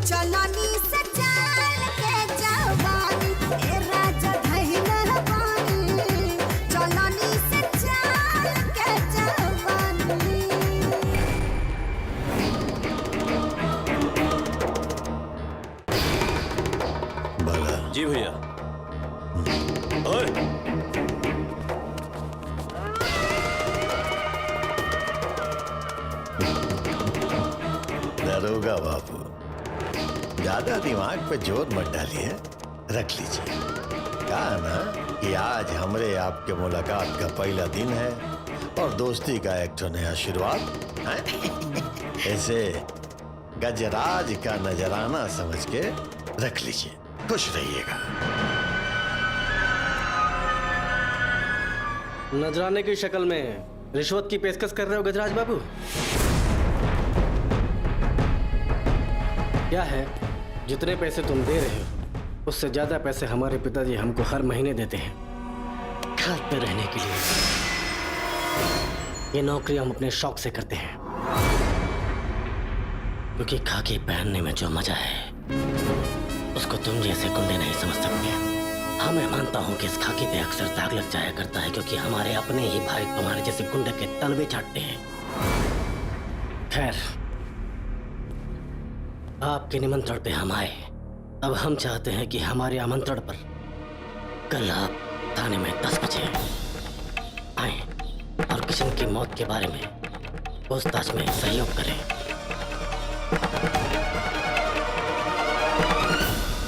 चलनी से जान के जवानी ए राजा धइल पानी चलनी से जान के जवानी बाला जी भैया। ओए दरोगा बाबू, ज्यादा दिमाग पे जोर मत डालिए, रख लीजिए। कहा ना कि आज हमरे आपके मुलाकात का पहला दिन है और दोस्ती का एक ठो नया शुरुआत है। ऐसे गजराज का नजराना समझ के रख लीजिए। खुश रहिएगा। नजराने की शक्ल में रिश्वत की पेशकश कर रहे हो गजराज बाबू? क्या है, जितने पैसे तुम दे रहे हो उससे ज्यादा पैसे हमारे पिताजी हमको हर महीने देते हैं घर पे रहने के लिए। ये नौकरी हम अपने शौक से करते हैं, क्योंकि खाकी पहनने में जो मजा है उसको तुम जैसे गुंडे नहीं समझ सकते। हाँ, मैं मानता हूँ कि इस खाकी पे अक्सर दाग लग जाया करता है, क्योंकि हमारे अपने ही भाई तुम्हारे जैसे गुंडे के तलवे चाटते हैं। खैर, आपके निमंत्रण पे हम आए। अब हम चाहते हैं कि हमारे आमंत्रण पर कल आप थाने में 10 बजे आए और किशन की मौत के बारे में पूछताछ में सहयोग करें।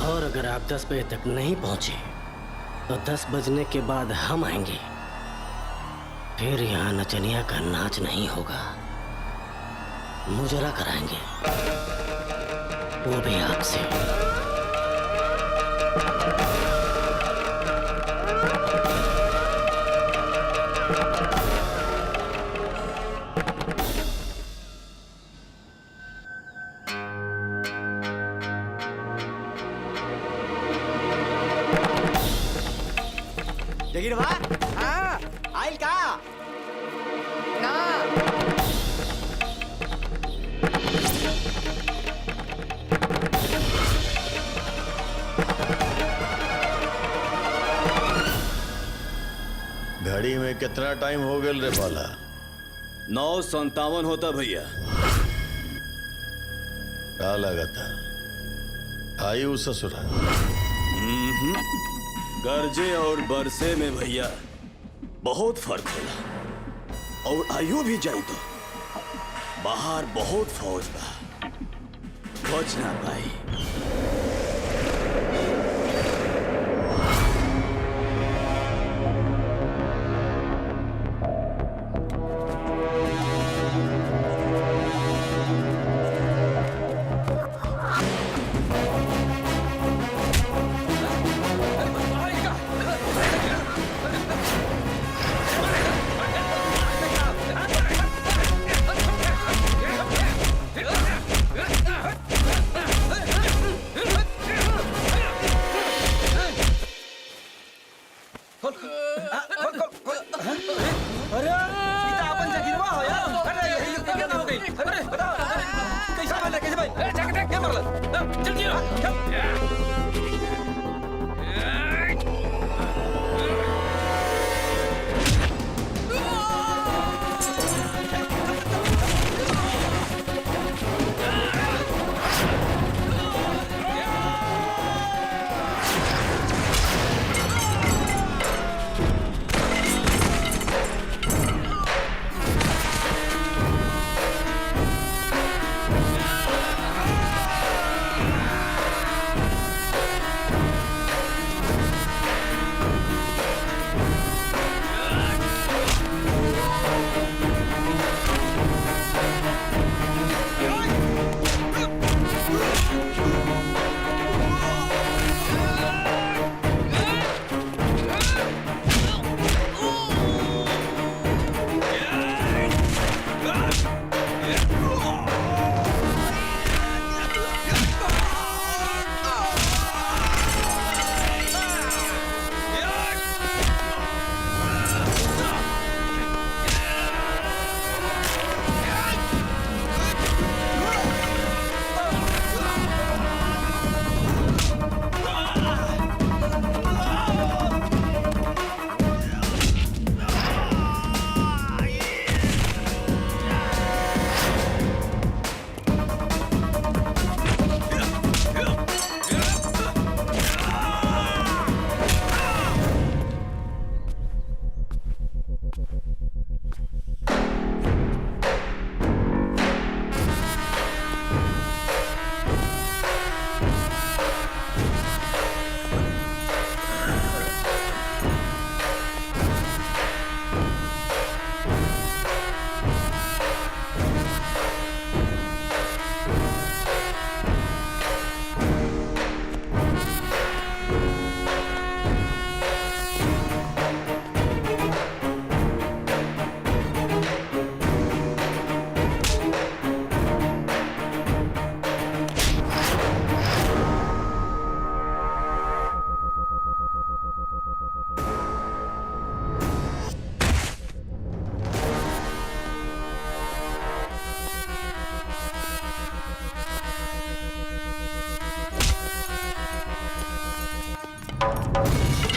और अगर आप 10 बजे तक नहीं पहुंचे तो 10 बजने के बाद हम आएंगे। फिर यहाँ नचनिया का नाच नहीं होगा, मुजरा कराएंगे, वो भी आपसे। जगीरवा, हाँ, आइल का? ना। घड़ी में कितना टाइम हो गया रे बाला? 9:57 होता भैया। क्या लगा था आई उस ससुरा? गर्जे और बरसे में भैया बहुत फर्क होला, और आयु भी जाई तो बाहर बहुत फौज बा, बच ना पाई।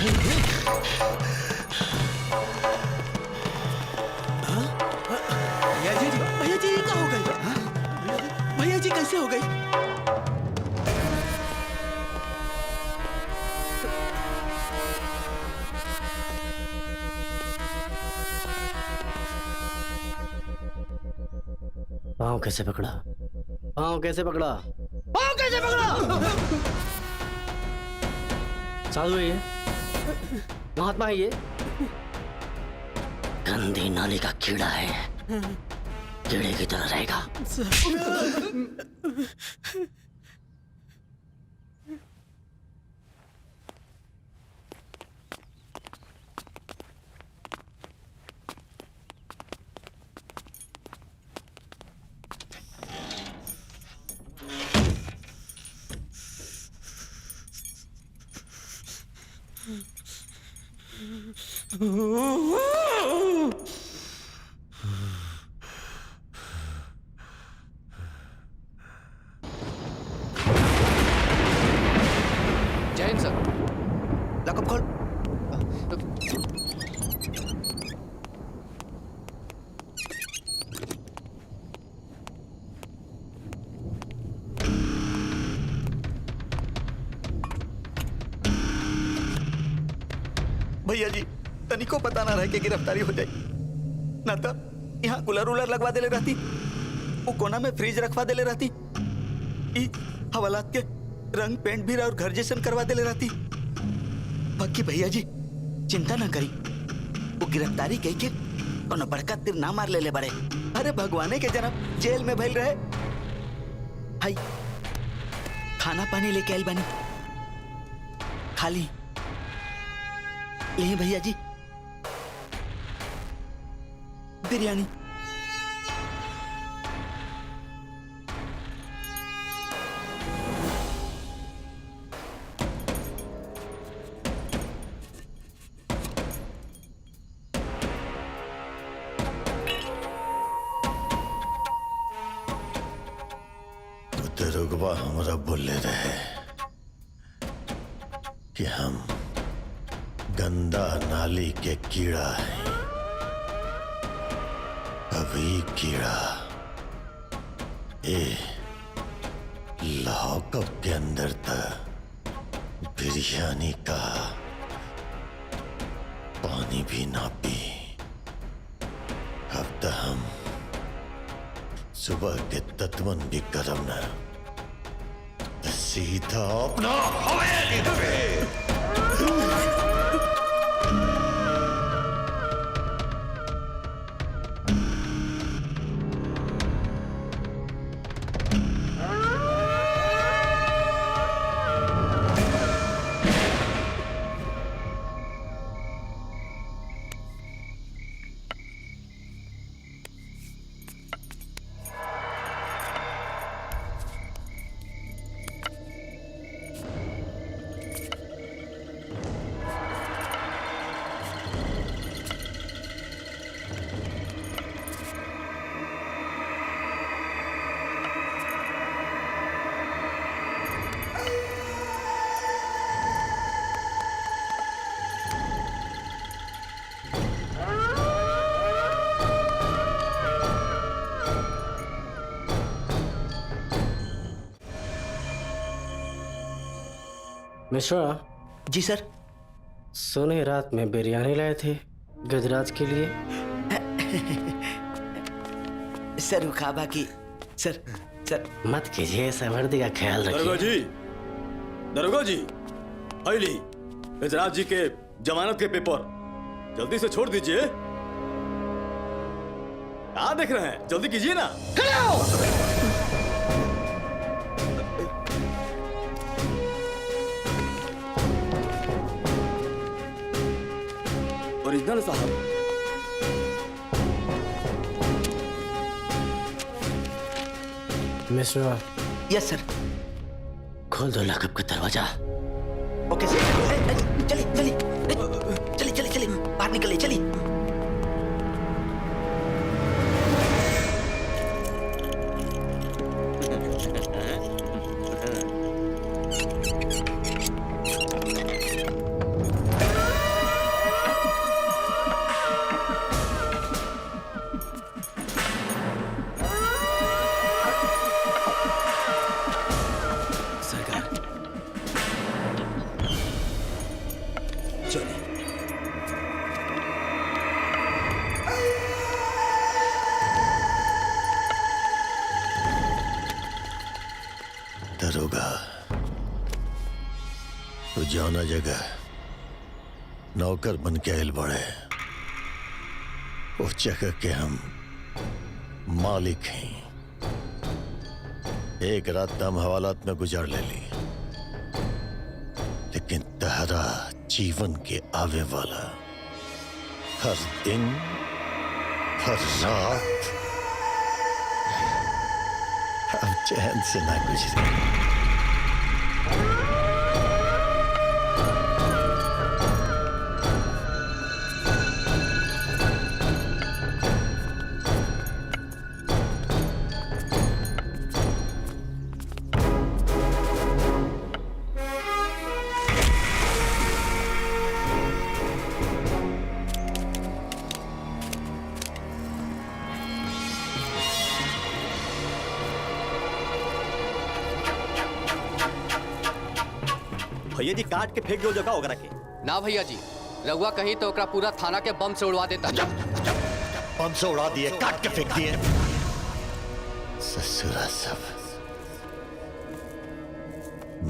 भैया जी ये क्या हो गई? भैया जी कैसे हो गई? पाँव कैसे पकड़ा? पाँव कैसे पकड़ा? पाँव कैसे पकड़ा? साधु है ये, महात्मा है ये। गंदी नाली का कीड़ा है, कीड़े की तरह रहेगा। जैन सर, लॉकअप खोल। भैया जी तनिको पता ना रहे कि गिरफ्तारी हो जाए, ना तो यहाँ कूलर उलर लगवा देले रहती, वो कोना में फ्रिज रखवा देले रहती, ई हवालात के रंग पेंट भी और घर जैसन करवा देले रहती। बाकी भैया जी चिंता ना करी, वो गिरफ्तारी कही के कोनो बड़का तीर ना मार ले बड़े। अरे भगवाने के जन्म जेल में भइल रहे। हाय खाना पानी लेके आइल बानी, खाली ले भैया जी बिरयानी। दरोगवा हमरा बोले रहे कि हम गंदा नाली के कीड़ा है। अभी कीड़ा ए लॉकअप के अंदर था, बिरयानी का पानी भी ना पी। अब तो हम सुबह के तत्वन भी करम ना, सीधा अपना हवेली पे। मिश्रा जी सर। सोने रात में बिरयानी लाए थे गजराज के लिए। सर खाबा की सर सर मत कीजिए, समर्दी का ख्याल रखिए। दरोगा जी आइली गजराज जी के जमानत के पेपर जल्दी से छोड़ दीजिए। क्या देख रहे हैं, जल्दी कीजिए ना। ओरिजिनल साहब। मिश्रा। यस सर। खोल दो लॉकअप का दरवाजा। ओके सर। चलिए चलिए चलिए चलिए चलिए बाहर निकलिए चलिए। तो जाना जगह नौकर बन के आयल बड़े, उस जगह के हम मालिक हैं। एक रात हम हवालात में गुजार ले ली, लेकिन तहरा जीवन के आवे वाला हर दिन हर रात अब चैन से ना गुजरे। भैया जी काट के फेंक दो जगह ओकरा के। ना भैया जी, रउआ कहीं तो ओकरा पूरा थाना के बम से उड़वा देता। बम से उड़ा दिए, काट के फेंक दिए। ससुरा सब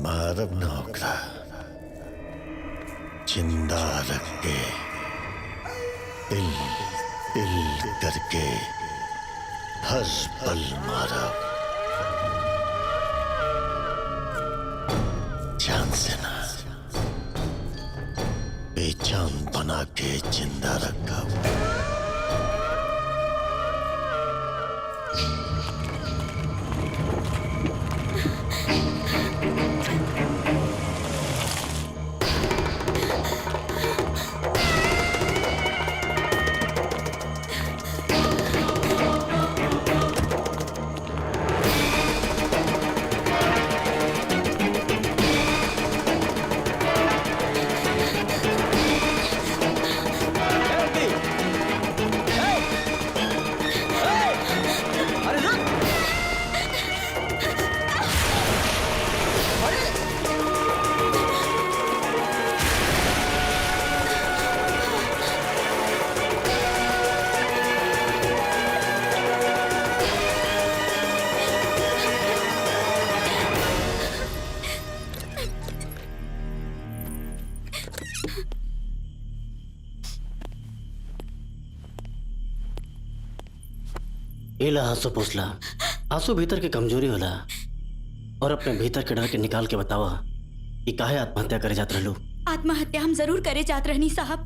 मारब न ओकरा, जिंदा रख के दिल दिल करके हर पल मारब, जान से ना बेजान बना के जिंदा रखा। एला आंसू पूछला, आंसू भीतर के कमजोरी होला, और अपने भीतर के डर के निकाल के बतावा कि काहे आत्महत्या करे जात रहलू। आत्महत्या हम जरूर करे जात रहनी साहब,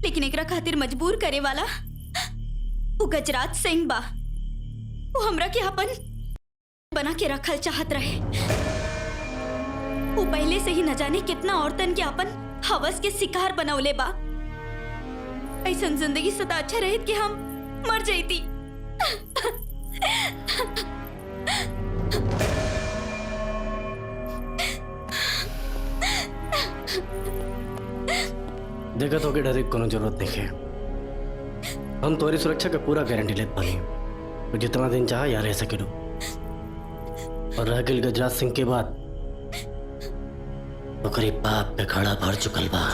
लेकिन एकरा खातिर मजबूर करे वाला वो गजराज सिंह बा। वो हमरा के अपन बना के रखल चाहत रहे। वो पहले से ही न जाने कितना औरतन के अपन हवस के शिकार बनौले बा। ऐसन जिंदगी से अच्छा रहे कि हम मर जाती। देखा तो के डरे कोनो जरूरत नहीं है। हम तुम्हारी सुरक्षा का पूरा गारंटी लेते पानी, तो जितना दिन चाहे यहाँ रह सके। और रह गई गजराज सिंह के बाद तो करीब बाप पे खड़ा भर चुकल बा।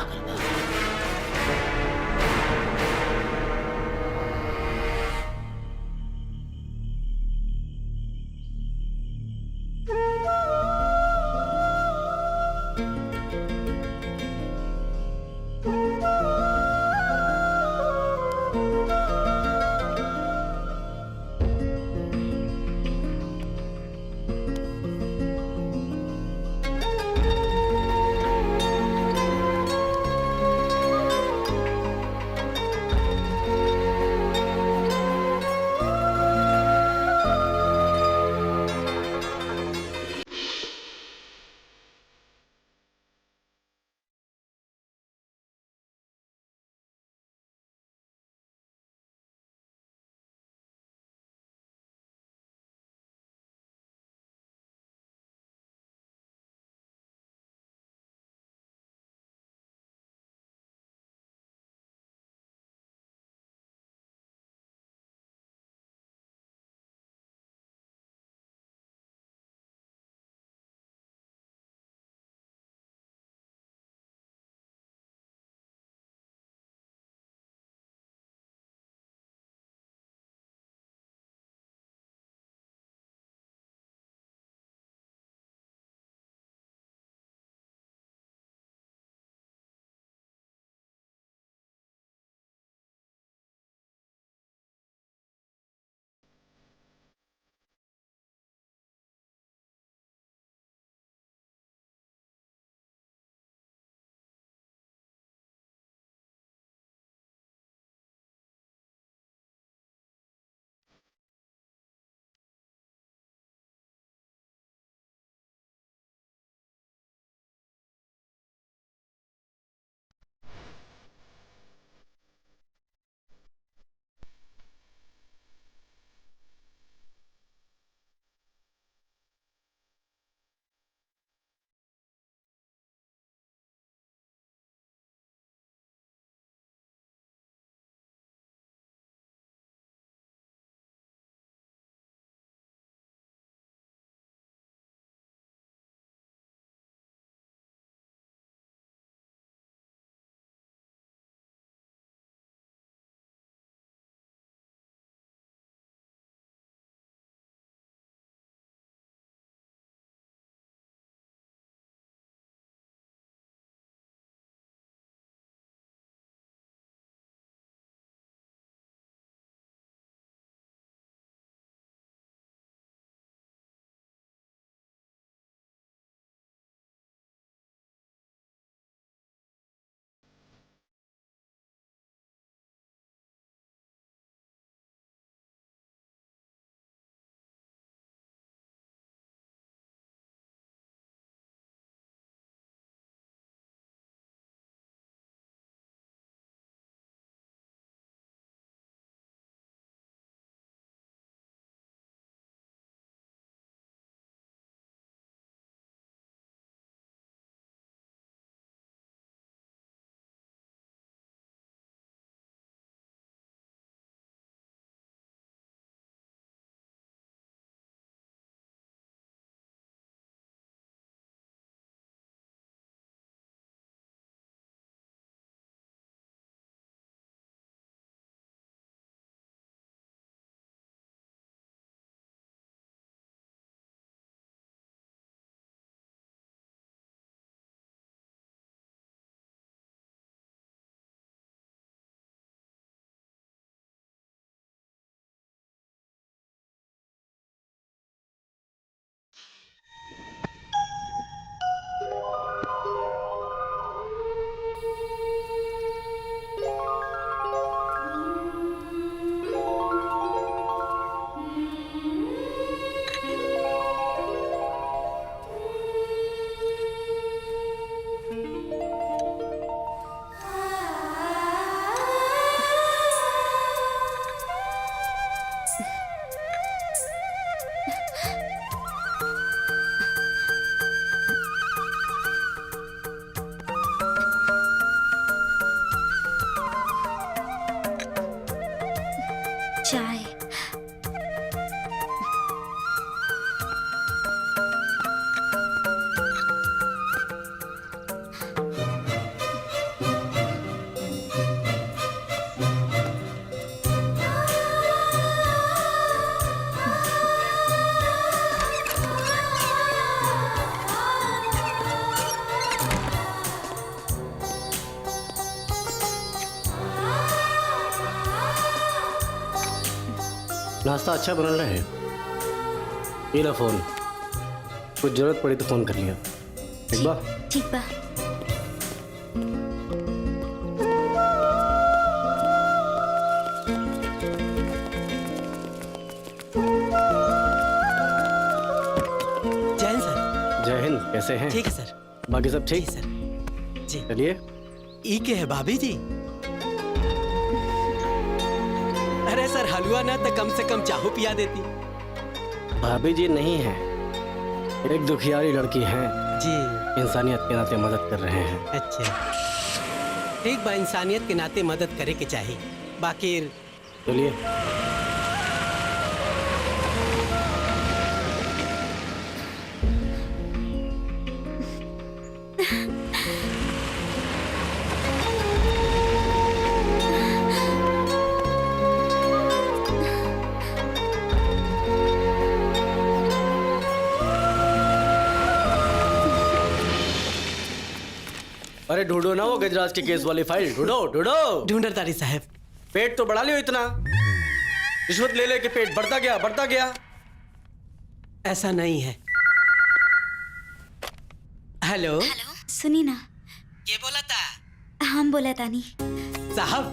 चाय। नाश्ता अच्छा बनल रहे। ये ला फोन, कुछ जरूरत पड़ी तो फोन कर लिया। ठीक बा? ठीक बा। जय हिंद सर। जय हिंद, कैसे हैं? ठीक है सर। बाकी सब ठीक? सर जी। चलिए। ई के है भाभी जी? अरे सर, हलवा ना तो कम से कम चाहो पिया देती। भाभी जी नहीं है, एक दुखियारी लड़की है जी। इंसानियत के नाते मदद कर रहे हैं। अच्छा, ठीक बा, इंसानियत के नाते मदद करे के चाहिए। बाकी चलिए। अरे ढूंढो ना वो गजराज के केस वाली फाइल, ढूंढो ढूंढो। ढूंढर तारी साहब। पेट तो बढ़ा लियो इतना, रिश्वत ले लेके पेट बढ़ता गया बढ़ता गया। ऐसा नहीं है। हेलो। सुनी ना। ये बोला था? हम बोला तानी। साहब,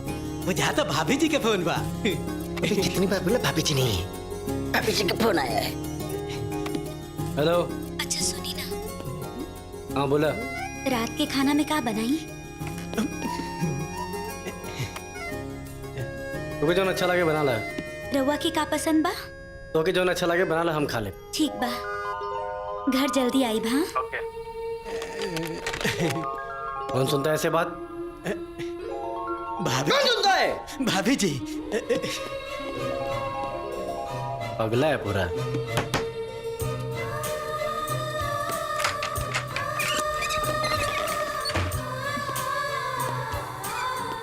बुझा तो भाभी जी के फोन बा। कितनी बार बोला भाभी जी नहीं है, भाभी जी का फोन आया है। हेलो। अच्छा सुनी ना, हाँ बोला। रात के खाना में का बनाई? तुम्हें जो अच्छा लगे बना ला। रउआ के का पसंद बा? तो के जो अच्छा लगे बना ला, हम खा ले। ठीक बा, घर जल्दी आई भा। कौन सुनता है ऐसे बात? भाभी कौन सुनता है? भाभी जी। अगला है पूरा।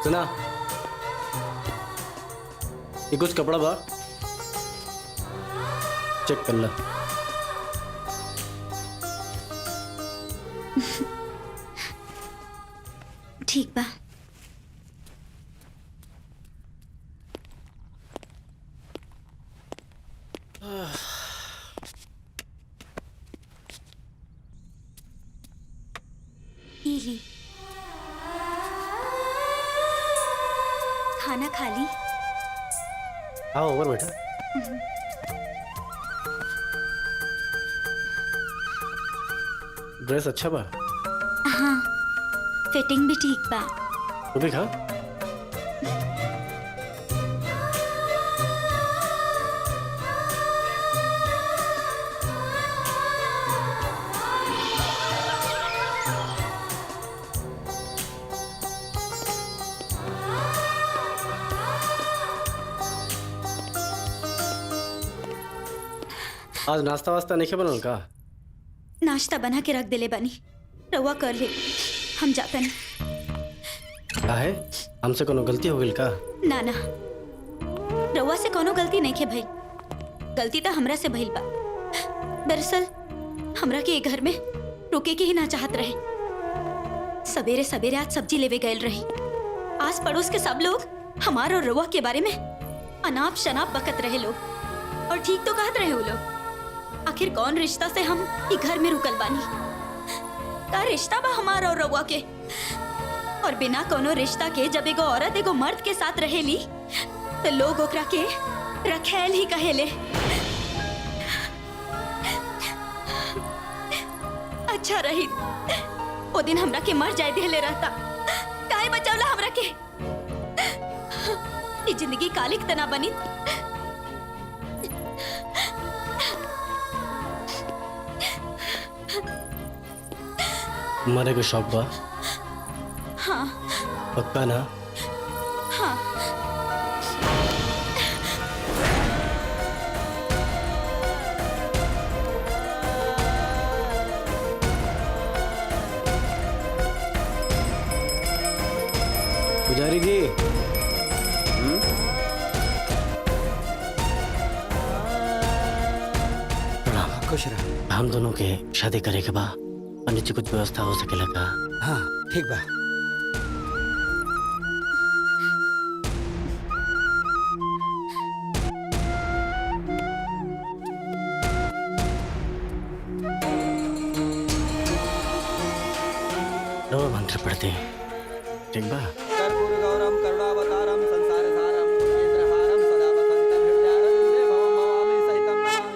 सुना, ये कुछ कपड़ा बा, चेक कर ला। ठीक बा। इली खाना खा ली? हाँ ओवर बेटा। ड्रेस अच्छा बा? हाँ, फिटिंग भी ठीक बा। तू भी खा। आज नाश्ता वास्ता नहीं बनल का? नाश्ता बना के रख देले बानी, रउआ कर ले, हम जाता नहीं। का है, हमसे कोनो गलती हो गई का? ना ना, रउआ से कोनो गलती नहीं के भइल, गलती तो हमरा से भइल बा। दरअसल हमरा के घर में रुके के ही ना चाहत रहे। सवेरे सवेरे आज सब्जी लेवे गए रही, आस पड़ोस के सब लोग हमार और रउआ के बारे में अनाप शनाप बकत रहे लोग, और ठीक तो कहत रहे वो लोग। आखिर कौन रिश्ता से हम ई घर में रुकल बानी? का रिश्ता बा हमारा और रउआ के? और बिना कोनो रिश्ता के जब एगो औरत एगो मर्द के साथ रहेली तो लोग ओकरा के रखेल ही कहेले। अच्छा रही ओ दिन हमरा के मर जाए देले रहता, काहे बचावला हमरा के? ई जिंदगी कालिक तना बनी। मरे को शौक बा? हाँ। पक्का ना? हाँ। पुजारी जी। खुश रह। हम दोनों के शादी करे के बाद पंडित जी कुछ व्यवस्था हो सकेला का? हाँ ठीक बा। लो मंत्र पढ़ते हैं, ठीक बा? कर्पूर गौरम करुणावतारम संसार सारम नेत्रहारम सदा वसंतम हृदयारविंदे भवम भवामि सहितं नमामि।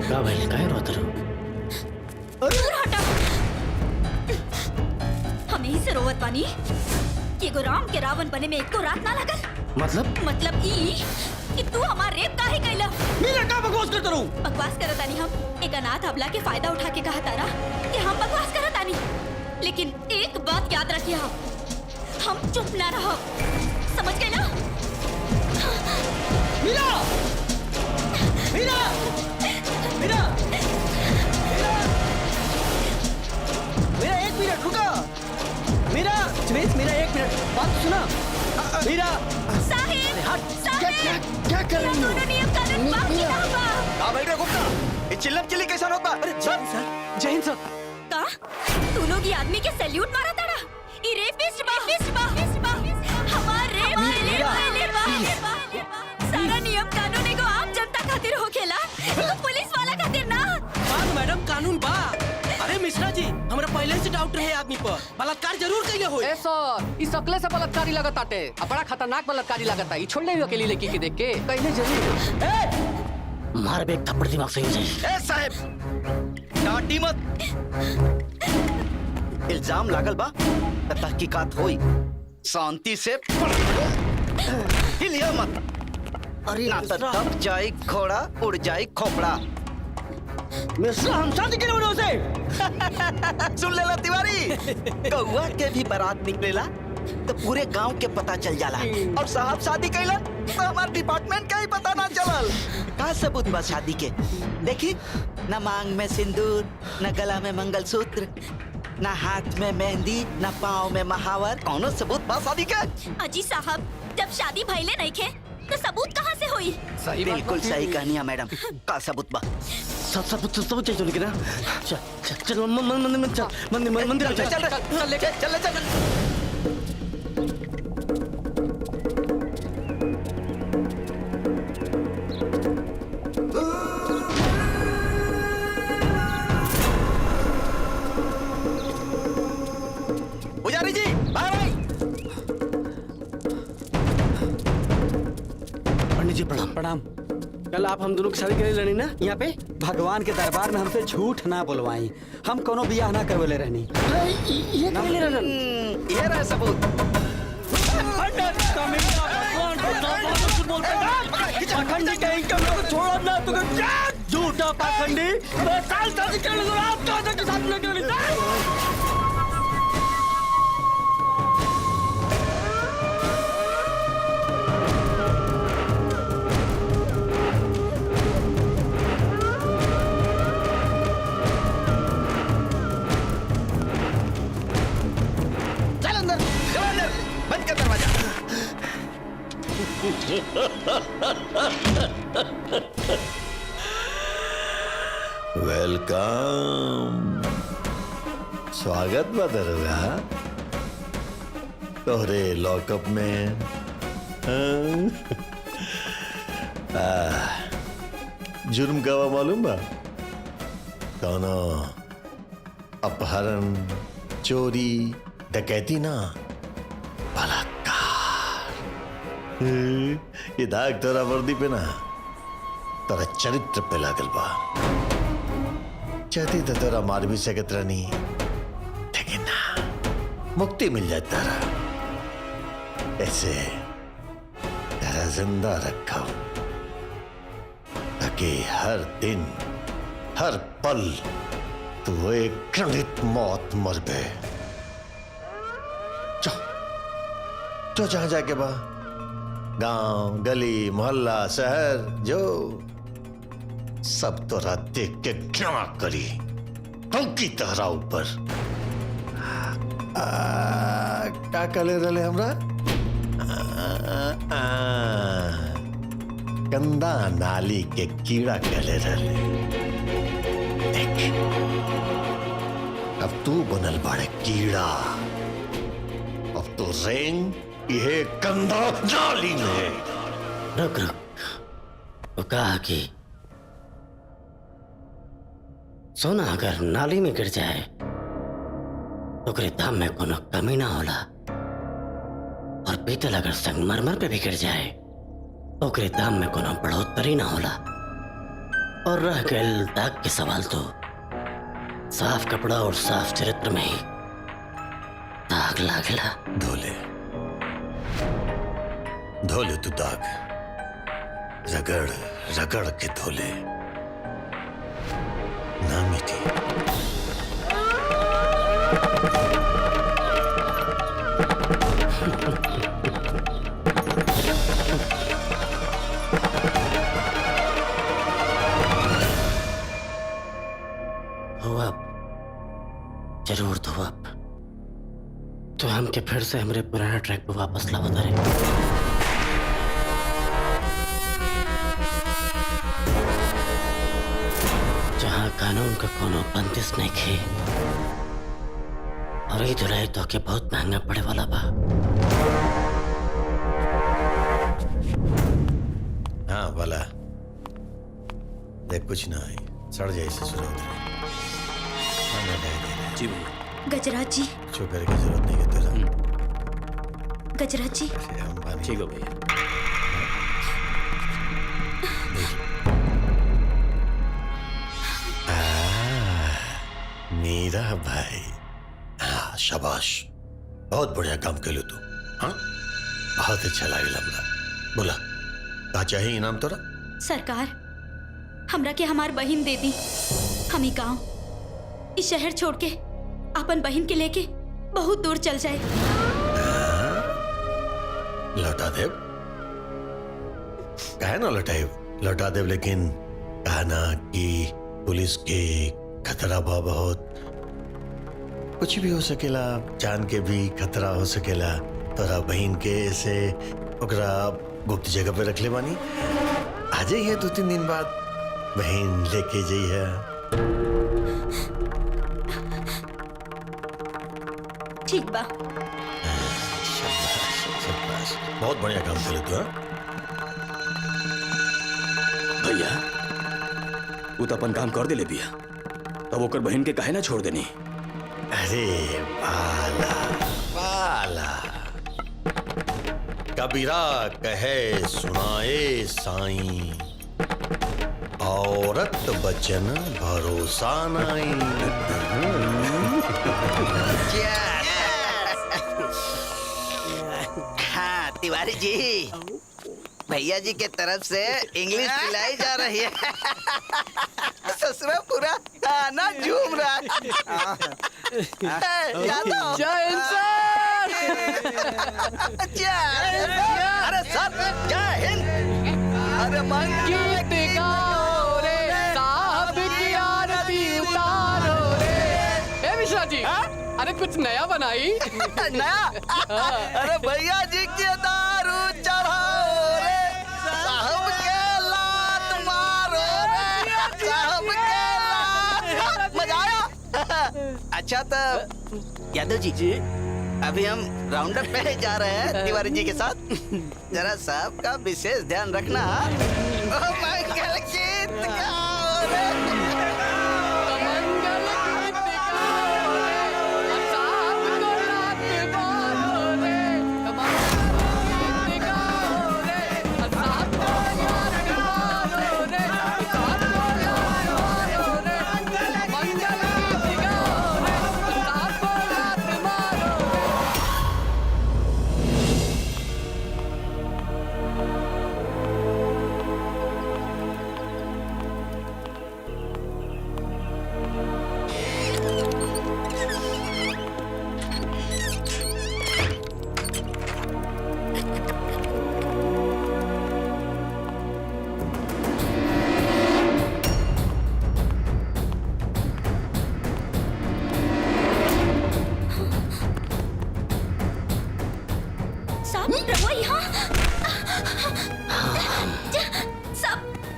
का भाई काहे रोत रहो? दूर हटा। हम यही से रोवत बानी कि एगो राम के रावण बने में एको रात ना लगल। मतलब ई कि तू हमार रेप काहे कैला? मीरा का बकवास करत रहू? बकवास करत आनी हम एक अनाथ अबला के फायदा उठा के कहा तारा कि हम बकवास करत आनी। लेकिन एक बात याद रखिए, हम चुप ना रहो, समझ गए ना? मीरा! मीरा! मीरा! मीरा एक मिनट रुको। मीरा स्मिथ, मीरा एक मिनट बात सुना। मीरा साहिब, क्या कर रही हो? दोनों नियम कानून बाकी ना बा। का भाई रे गुप्ता, ये चिल्लम चिल्ली कैसा होता? अरे जय हिंद सर, जय हिंद सर। का तू लोग ये आदमी के सैल्यूट मारा तारा? ई रेपिस्ट बा। हमार रेप सारा नियम कानून एगो आम जनता खातिर होखेला, एगो पुलिस वाला खातिर ना। बात मैडम कानून बा। अरे मिश्रा जी, हमरा पहले से डाउट रहे आदमी पर, बलात्कार जरूर कइले होई। ए सर, इस सकले से बलात्कारी लगत आटे, बड़ा खतरनाक बलात्कारी लगत है। ई छोड़ ले अकेली लड़की के देख के, कइले जरूर। मार बे थप्पड़ दिमाग से ही जाए। ए साहब, डांटी मत। इल्जाम लागल बा त तहकीकात होई। शांति से हिलिया मत। अरे ना तो दब जाए घोड़ा उड़ जाए खोपड़ा। मिश्रा हम शादी के लिए से सुन लेला तिवारी, कौआ के भी बारात निकलेला तो पूरे गांव के पता चल जाला और साहब शादी कैलन तो हमारे डिपार्टमेंट का ही पता ना चलल। का सबूत बा शादी के? देखी न मांग में सिंदूर, न गला में मंगलसूत्र, न हाथ में मेहंदी, न पाँव में महावर। कौनो सबूत बा शादी के? अजी साहब, जब शादी भइले नहीं खे तो सबूत कहाँ से हुई? बिल्कुल सही कहनी है मैडम। का सबूत बा? सब चाहिए लेकिन चल चल चल मंदिर में चल, मंदिर चल चल चल चल चल। पुजारी जी, भाई पंडित जी प्रणाम। प्रणाम। कल आप हम दोनों की शादी के लिए लड़ी ना यहाँ पे? भगवान के दरबार में हमसे झूठ ना बुलवाई। हम कोनो बियाह ना करवले रहनी। ये कहले रहन। ये रहा सबूत। पाखंडी कहीं का मैं तो छोड़ा ना तुझे। झूठा पाखंडी। मैं साल शादी के लिए आप दादा के साथ लगे वाली। चल अंदर, बंद कर दरवाजा। वेलकम। स्वागत बा दरोगा तोहरे लॉकअप में। जुर्म का बा मालूम बा? कौनो अपहरण, चोरी, डकैती ना, बलात्कार। ये दाग तोरा वर्दी पे ना तोरा चरित्र पे लागल बा। चाहती तो तोरा मार भी सकत रहनी, लेकिन ना, मुक्ति मिल जाता रहा। ऐसे तेरा जिंदा रखा ताकि हर दिन हर पल तू एक घृणित मौत मर गए। जो जहां जाके बा, गांव, गली, मोहल्ला, शहर, जो सब तोरा देख के घृणा करी, टंकी तहरा ऊपर। का कले रले हमरा? गंदा नाली के कीड़ा कले रले। देख, अब तू बनल बाड़े कीड़ा। अब तो रेंग ये गंदा नाली में। रुक रुक, वो कहा कि सोना अगर नाली में गिर जाए तो ओकरे दाम में कोनो कमी ना होला, और पीतल अगर संगमरमर पे भी गिर जाए तो ओकरे दाम में कोनो बढ़ोतरी ना होला। और रह गए दाग के सवाल, तो साफ कपड़ा और साफ चरित्र में ही दाग लागला। धोले तू दाग, रगड़ रगड़ के धोले, ना मिटी। हुआ जरूर धोआ, तो हमके फिर से हमरे पुराना ट्रैक पे वापस ला बता रहे। जहाँ कानून का कोनो बंदिश नहीं खे, और ये धुलाई तो के बहुत महंगा पड़े वाला बा। हाँ वाला देख, कुछ ना है, सड़ जाए से शुरू होती है। जी भैया। गजराज जी, कुछ करने की जरूरत नहीं है तेरा। गजराज जी। ठीक है भैया। रहा भाई। हाँ शाबाश, बहुत बढ़िया काम कर लो तू। हाँ बहुत अच्छा लागल हमरा। बोला का चाहिए इनाम तोरा? सरकार, हमरा के हमार बहिन दे दी। हम ही गांव इस शहर छोड़ के अपन बहिन के लेके बहुत दूर चल जाए। लौटा देव? कहे ना लौटा देव, लेकिन कहा ना कि पुलिस के खतरा बा बहुत, कुछ भी हो सकेला, जान के भी खतरा हो सकेला। तोरा बहन के से ओकरा गुप्त जगह पे रख ले बानी। आ जाइए 2-3 दिन बाद बहन लेके जाइए। ठीक बा। शाबाश, बहुत बढ़िया काम करे तू। भैया वो तो अपन काम कर दे ले बिया, तब ओकर बहन के काहे ना छोड़ देनी? अरे बाला बाला, कबीरा कहे सुनाए साईं, औरत बचन भरोसा नाई। हाँ तिवारी जी, भैया जी के तरफ से इंग्लिश पिलाई जा रही है। ससुरा पूरा खाना झूम रहा जय अरे सर जय हिंद। अरे गीत गाओ रे, साहब की आरती उतारो रे। ए मिश्रा जी, अरे कुछ नया बनाई? नया? अरे भैया जी के दारू चढ़ाओ रे, साहब के लात मारो रे, साहब के लात। मजा आया? अच्छा तो यादव जी, अभी हम राउंड अप पे जा रहे हैं तिवारी जी के साथ। जरा साहब का विशेष ध्यान रखना। ओ मंगल गीत गाओ रे।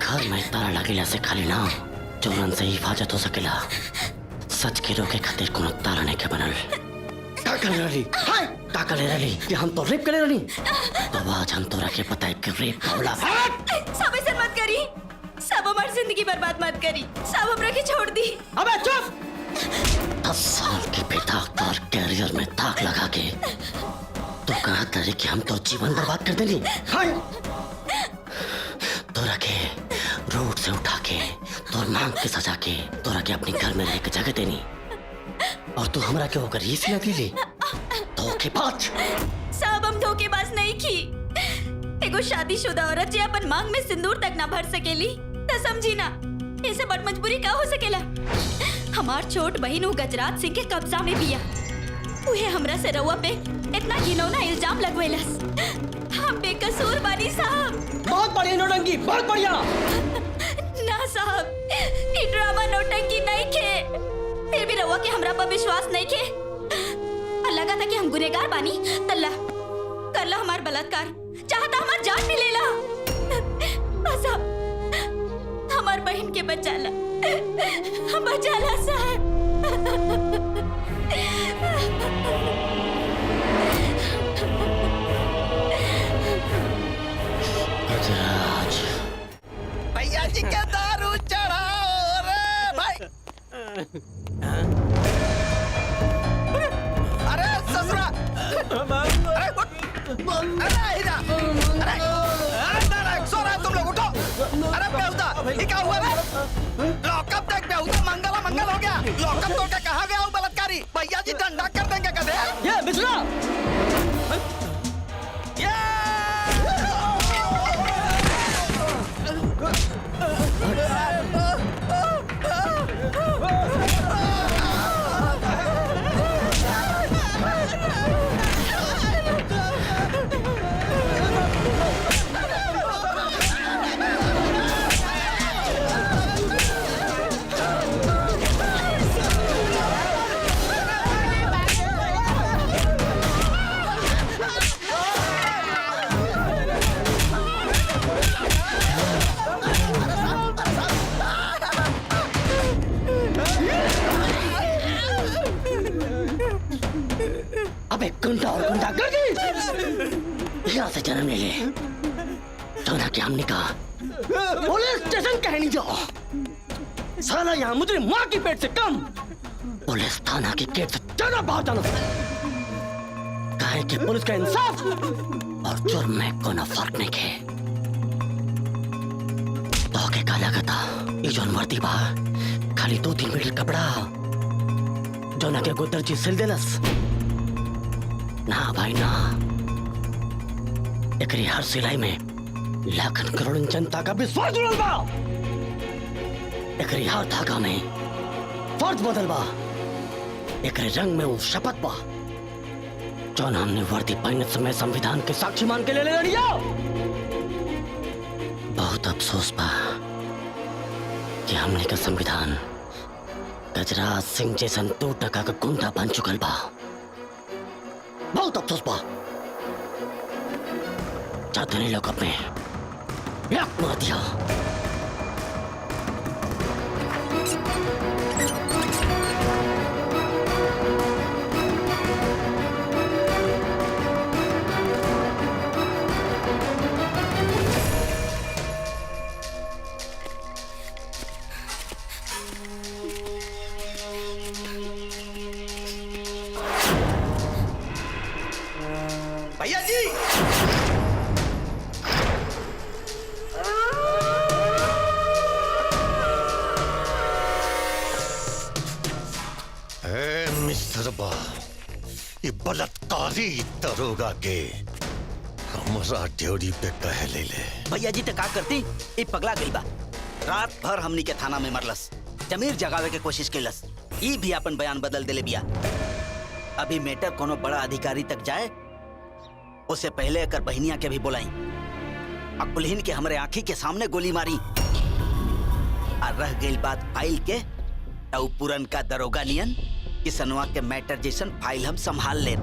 घर में ताला लगेला से खाली ना चोरन से हिफाजत हो सकेला। सच के रोके खातिर कोनो ताला नहीं के बनल। टाकल रही कि हम तो रेप करे रही, तो आज हम तो रखे पता है कि रेप का होला। सब ऐसे मत करी, सब हमारी जिंदगी बर्बाद मत करी, सब हमरा के छोड़ दी। अबे चुप! 10 साल के बेटा और कैरियर में दाग लगा के तो कहा तरी कि हम तो जीवन बर्बाद कर देली। तो रखे रोड से उठा के तोर मांग के सजा के तो रखे अपने घर में रह के जगह देनी, और तू हमरा के होकर इसी लगी ली धोखेबाज। साहब हम धोखेबाज नहीं की। एगो शादीशुदा औरत जे अपन मांग में सिंदूर तक ना भर सकेली तो समझी ना ऐसे बड़ मजबूरी का हो सकेला। हमार छोट बहन उ गजराज सिंह के कब्जा में बिया, उहे हमरा से रउआ पे इतना घिनौना इल्जाम लगवेलस। हम बेकसूर बानी साहब। बहुत बढ़िया नौटंकी, बहुत बढ़िया। ना साहब, ये ड्रामा नौटंकी नहीं खे। फिर भी रउआ के हमरा पर विश्वास नहीं खे। और लगा था कि हम गुनहगार बानी, तल्ला कर ला हमार बलात्कार, चाहता हमार जान मिलेला। बस हमार बहन के बचाला, बचाला साहब। भैया जी के दारू चढ़ाओ रे भाई। अरे ससुरा, अरे हीरा, अरे सो रहा तुम लोग, उठो। अरे बेहुदा, ये क्या हुआ रे? लॉकअप देख बेहू तो मंगल मंगल हो गया। लॉकअप तोड़ के कहाँ गया हूँ बलात्कारी? भैया जी डंडा कर देंगे गधे। ये बिचला अबे गुंडा और गुंडा गर्दी यहाँ से जन्म ले ले तो ना कि हमने कहा पुलिस स्टेशन कह नहीं जाओ साला यहाँ मुझे माँ की पेट से कम पुलिस थाना की गेट से ज्यादा बाहर जाना कहे कि पुलिस का इंसाफ और जुर्म में कोई फर्क नहीं है तो के काला कथा ये जोन वर्दी बा खाली 2-3 मीटर कपड़ा जो ना के गुदर जी सिल देलस ना भाई ना एकरी हर सिलाई में लाखन करोड़ जनता का विश्वास जुड़ल बा एकरी हर धागा में फर्ज बदल बा एकरे रंग में वो शपथ बा जौन हमने वर्दी पहनने समय संविधान के साक्षी मान के ले लिया। बहुत अफसोस बा कि हमने का संविधान गजराज सिंह जैसन 2% का गुंडा बन चुकल बा। बहुत अफसोस बा चाहते नहीं लोग अपने लाख मार दिया। भैया जी मिस्टर बा ये बलात्कारी दरोगा के हमरा ड्यूटी पे कह ले ले। भैया जी तो का करती ये पगला गई बा रात भर हमनी के थाना में मरलस जमीर जगावे के कोशिश कैलस ई भी अपन बयान बदल देले बिया। अभी मैटर कोनो बड़ा अधिकारी तक जाए उससे पहले एकर बहनिया के भी बुलाई अकुलहीन के हमरे आंखी के सामने गोली मारी और रह गई बात फाइल के तो पुरन का दरोगा नियन किसनवा के मैटर जैसन फाइल हम संभाल ले।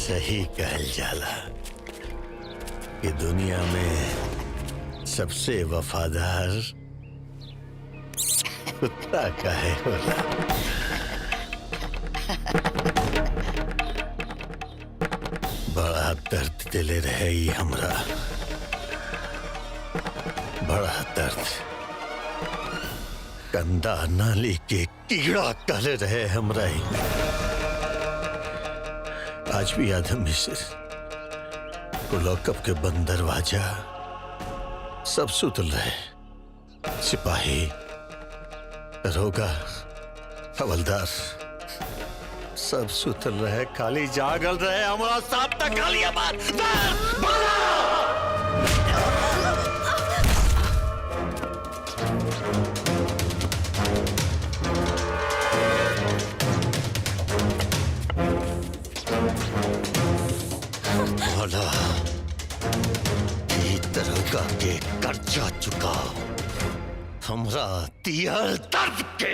सही कहल जाला कि दुनिया में सबसे वफादार कुत्ता काहे होला। बड़ा दर्द दिले रहे ही हमरा बड़ा दर्द कंधा नाली के कीड़ा कहले रहे हमरा ही। आज भी याद है मिस्र वो लॉकअप के बंद दरवाजा सब सुतल रहे सिपाही दरोगा हवलदार सब सुतल रहे खाली जागल रहे हमारा साथ तक खाली बात बोला दरोगा के कर्जा चुका हमरा दियल दर्द के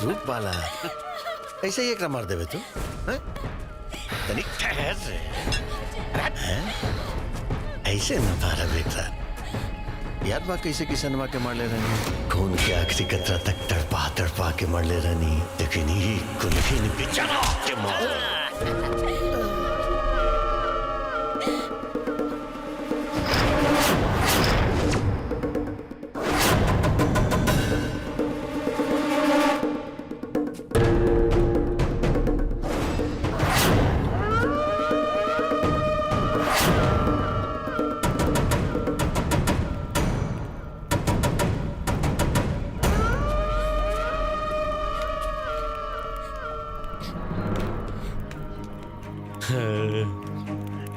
रुक बाला ऐसे ही एक मार देवे तू हैं? तनिक ठहर रे हैं? ऐसे न मारा बेटा याद बा कैसे किसनवा के मार ले रहनी खून के आखिरी कतरा तक तड़पा तड़पा के मार ले रहनी लेकिन ये कुल्फी बेचारा के मार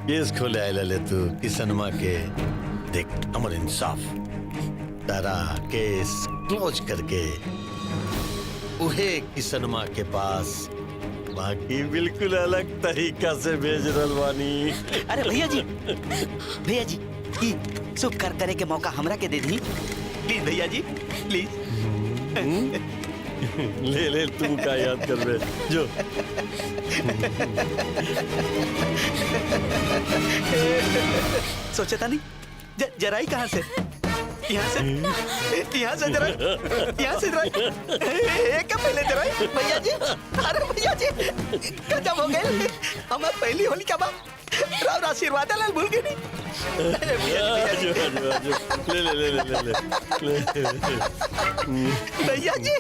केस खोले आयला ले तू किसनमा के देख अमर इंसाफ तारा केस क्लोज करके उहे किसनमा के पास बाकी बिल्कुल अलग तरीका से भेज रलवानी। अरे भैया जी ई शुभ कर करे के मौका हमरा के दे दी प्लीज भैया जी प्लीज। ले तू का याद कर ले जो सोचा था नहीं जरा ही कहाँ से यहाँ से जरा क्या पहले जरा भैया जी अरे भैया जी गजब हो गए हम पहली होली क्या बात राव आशीर्वाद लाल भूल गए नहीं भैया जी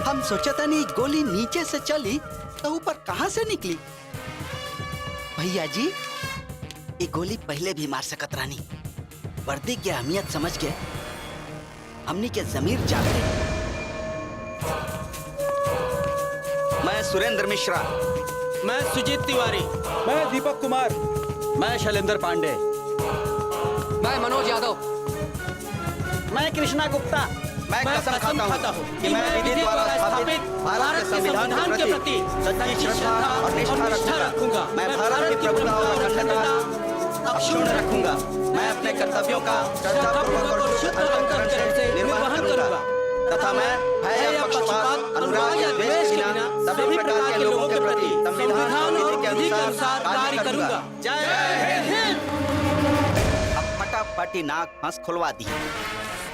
हम सोचा था नहीं गोली नीचे से चली तो ऊपर कहां से निकली भैया जी ये गोली पहले भी मार सकत रानी वर्दी की अहमियत समझ के हमनी के जमीर जाग गई। मैं सुरेंद्र मिश्रा, मैं सुजीत तिवारी, मैं दीपक कुमार, मैं शैलेंद्र पांडे, मैं मनोज यादव, मैं कृष्णा गुप्ता, मैं कसम खाता हूँ कि मैं विधि द्वारा स्थापित भारत के संविधान के प्रति सच्ची श्रद्धा और निष्ठा रखूंगा। मैं भारत की प्रभुता और अखंडता अक्षुण्ण रखूंगा। मैं अपने कर्तव्यों का श्रद्धापूर्वक और शुद्ध अंतःकरण से निर्वहन करूंगा तथा मैं भय या पक्षपात, अनुराग या द्वेष के बिना सभी प्रकार के लोगों के प्रति संविधान और विधि के अनुसार कार्य करूंगा। जय हिंद। अब फटाफट नाक फांस खुलवा दी।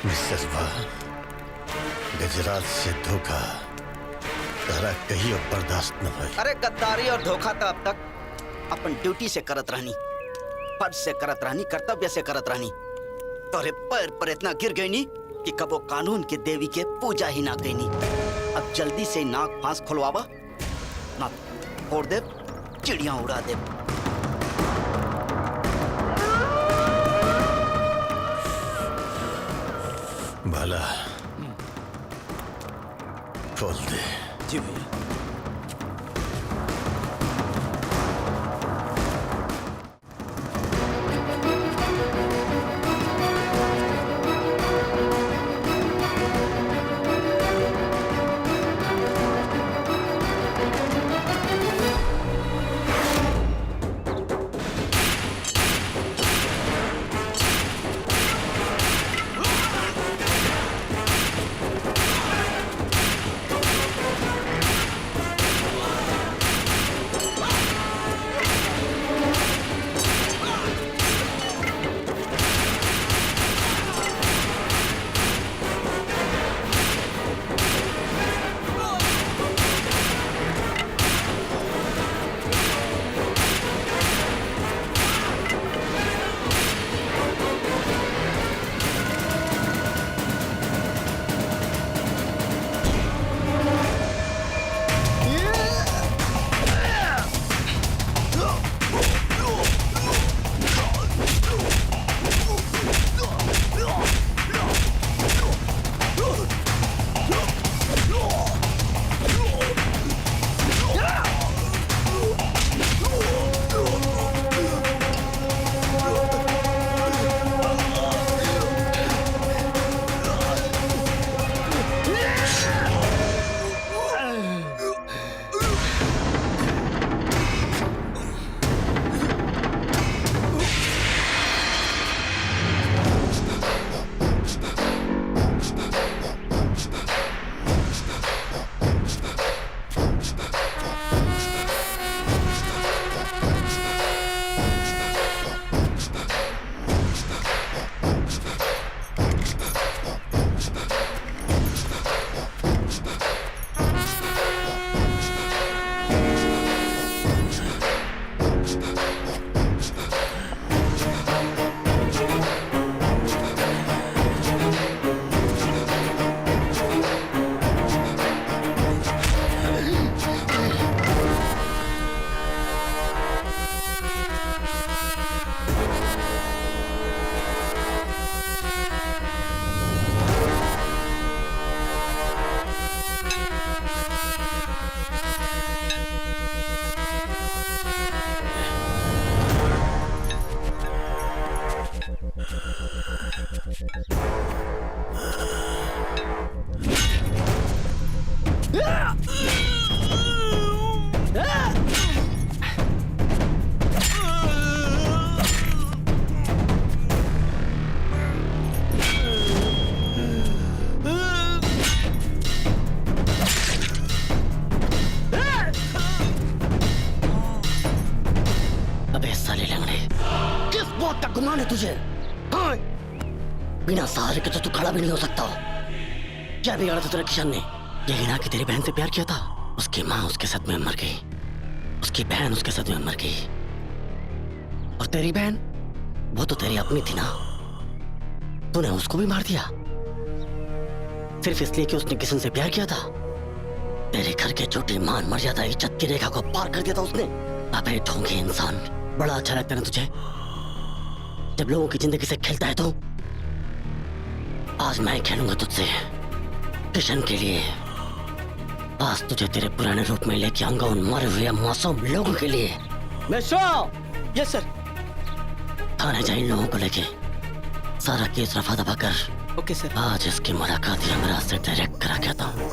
मिस्टर गुजरात से धोखा तारा कहीं और बर्दाश्त न हो। अरे गद्दारी और धोखा तो अब तक अपन ड्यूटी से करत रहनी, फर्ज से करत रहनी, कर्तव्य से करत रहनी। तोरे पैर पर इतना गिर गई नी कि कबो कानून के देवी के पूजा ही ना गई नी। अब जल्दी से नाक फांस खुलवावा ना फोड़ दे, चिड़िया उड़ा दे। भला खोल दे। जी भैया। साले लंगड़े, किस बात का गुमान है तुझे? हाँ? बिना सहारे के तो तू खड़ा भी नहीं हो सकता। क्या बिगाड़ा था तेरा किशन ने? यही ना कि तेरी बहन से प्यार किया था। उसकी माँ उसके सदमे में मर गई, उसकी बहन उसके सदमे में मर गई, और तेरी बहन वो तो तेरी अपनी थी ना, तूने उसको भी मार दिया सिर्फ इसलिए कि उसने किशन से प्यार किया था। तेरे घर के छोटी मान मर्यादा इज्जत की रेखा को पार कर दिया था उसने। अबे ढोंगी इंसान, बड़ा अच्छा लगता है ना तुझे जब लोगों की जिंदगी से खेलता है तो? आज मैं खेलूंगा तुझसे किशन के लिए। आज तुझे तेरे पुराने रूप में लेके आऊंगा उन मरे हुए मासूम लोगों के लिए। यस सर। थाने जा इन लोगों को लेके सारा केस रफा दफा कर। ओके सर। आज इसकी मुलाकात यमराज से डायरेक्ट करा के आता हूँ।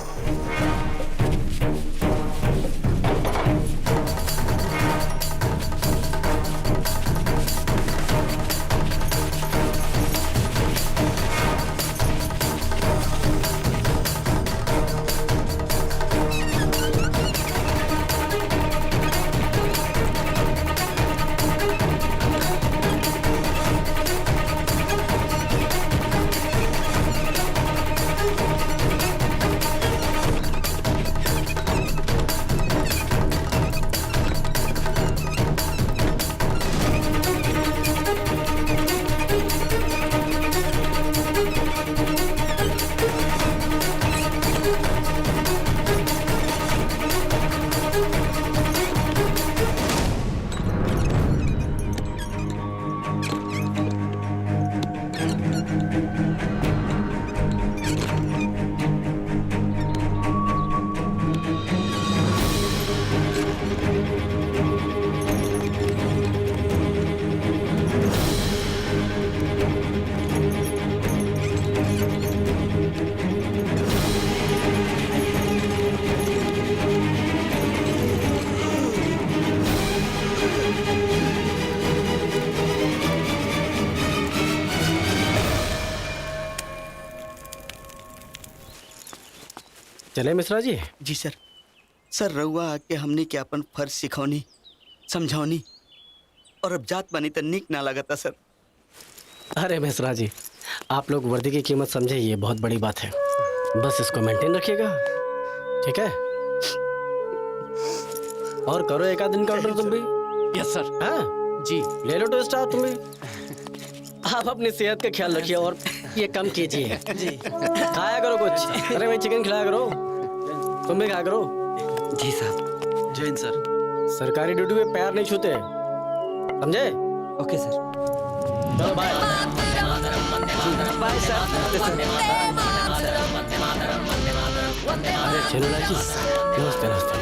चले मिश्रा जी? जी सर। सर रउआ आके हमने के अपन फर्ज सिखौनी समझौनी और अब जात बनी तो निक ना लगता सर। अरे मिश्रा जी, आप लोग वर्दी की कीमत समझे, ये बहुत बड़ी बात है। बस इसको मेंटेन रखिएगा, ठीक है? और करो एक आध दिन का ऑर्डर तुम भी। यस सर। हाँ जी। ले लो टेस्ट तुम भी। आप अपनी सेहत का ख्याल रखिए और ये कम कीजिए जी। खाया करो कुछ। अरे भाई चिकन खिलाया करो, तुम भी खाया करो। जी साहब। जय हिंद सर। सरकारी ड्यूटी पे पैर नहीं छूते, समझे? ओके सर। चलो बाय। बाय सर। अरे चलो जी, नमस्ते नमस्ते।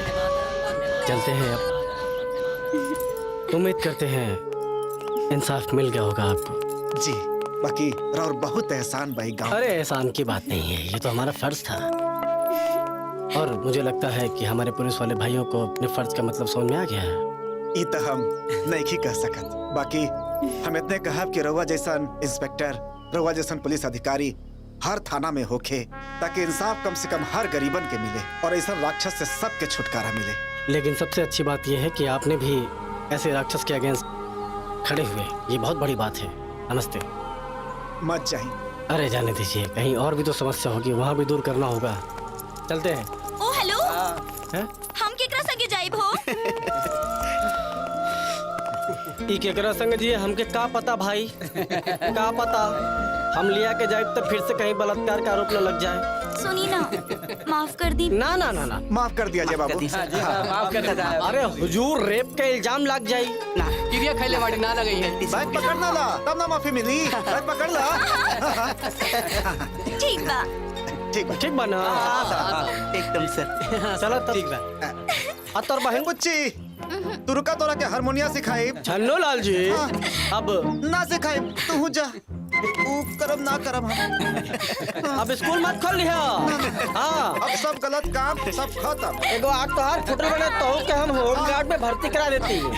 चलते हैं अब। उम्मीद करते हैं इंसाफ मिल गया होगा आपको। जी, बाकी और बहुत एहसान भाई गाँव। अरे एहसान की बात नहीं है, ये तो हमारा फर्ज था। और मुझे लगता है कि हमारे पुलिस वाले भाइयों को अपने फर्ज का मतलब समझ में आ गया है। ये तो हम नहीं कह सकत, बाकी हम इतने कहा कि रउआ जैसन इंस्पेक्टर, रउआ जैसन पुलिस अधिकारी हर थाना में होखे, ताकि इंसाफ कम से कम हर गरीबन के मिले और ऐसा राक्षस से सबके छुटकारा मिले। लेकिन सबसे अच्छी बात यह है कि आपने भी ऐसे राक्षस के अगेंस्ट खड़े हुए, ये बहुत बड़ी बात है। नमस्ते। मत जाइए। अरे जाने दीजिए, कहीं और भी तो समस्या होगी, वहाँ भी दूर करना होगा। चलते हैं। ओ हेलो, हैं? हम केकरा संगे जाइब हो? ई केकरा संग जी, हमके का पता भाई, का पता। हम लिया के जाए तो फिर से कहीं बलात्कार का आरोप न लग जाए। सुनी ना, माफ कर दी। ना ना ना ना, माफ कर दिया जाए बाबू। माफ कर दिया। अरे हुजूर, रेप का इल्जाम लग जाई ना। क्रिया खैले वाली ना लगई है। बैग पकड़ना ला, तब ना माफी मिली। बैग पकड़ ला। ठीक बा। ठीक बा ना? एकदम सर। चलो तब। ठीक बा। तोर बहन बुच्ची, तू रुका, तोरा के हारमोनिया सिखाई। छन्नो लाल जी, अब ना सिखाई, तू जा। करम ना करम हम। अब स्कूल मत खोल लिया। हाँ, अब सब गलत काम सब खत्म। एगो आग तो हार फुटल बने तो के हम होम गार्ड में भर्ती करा देती।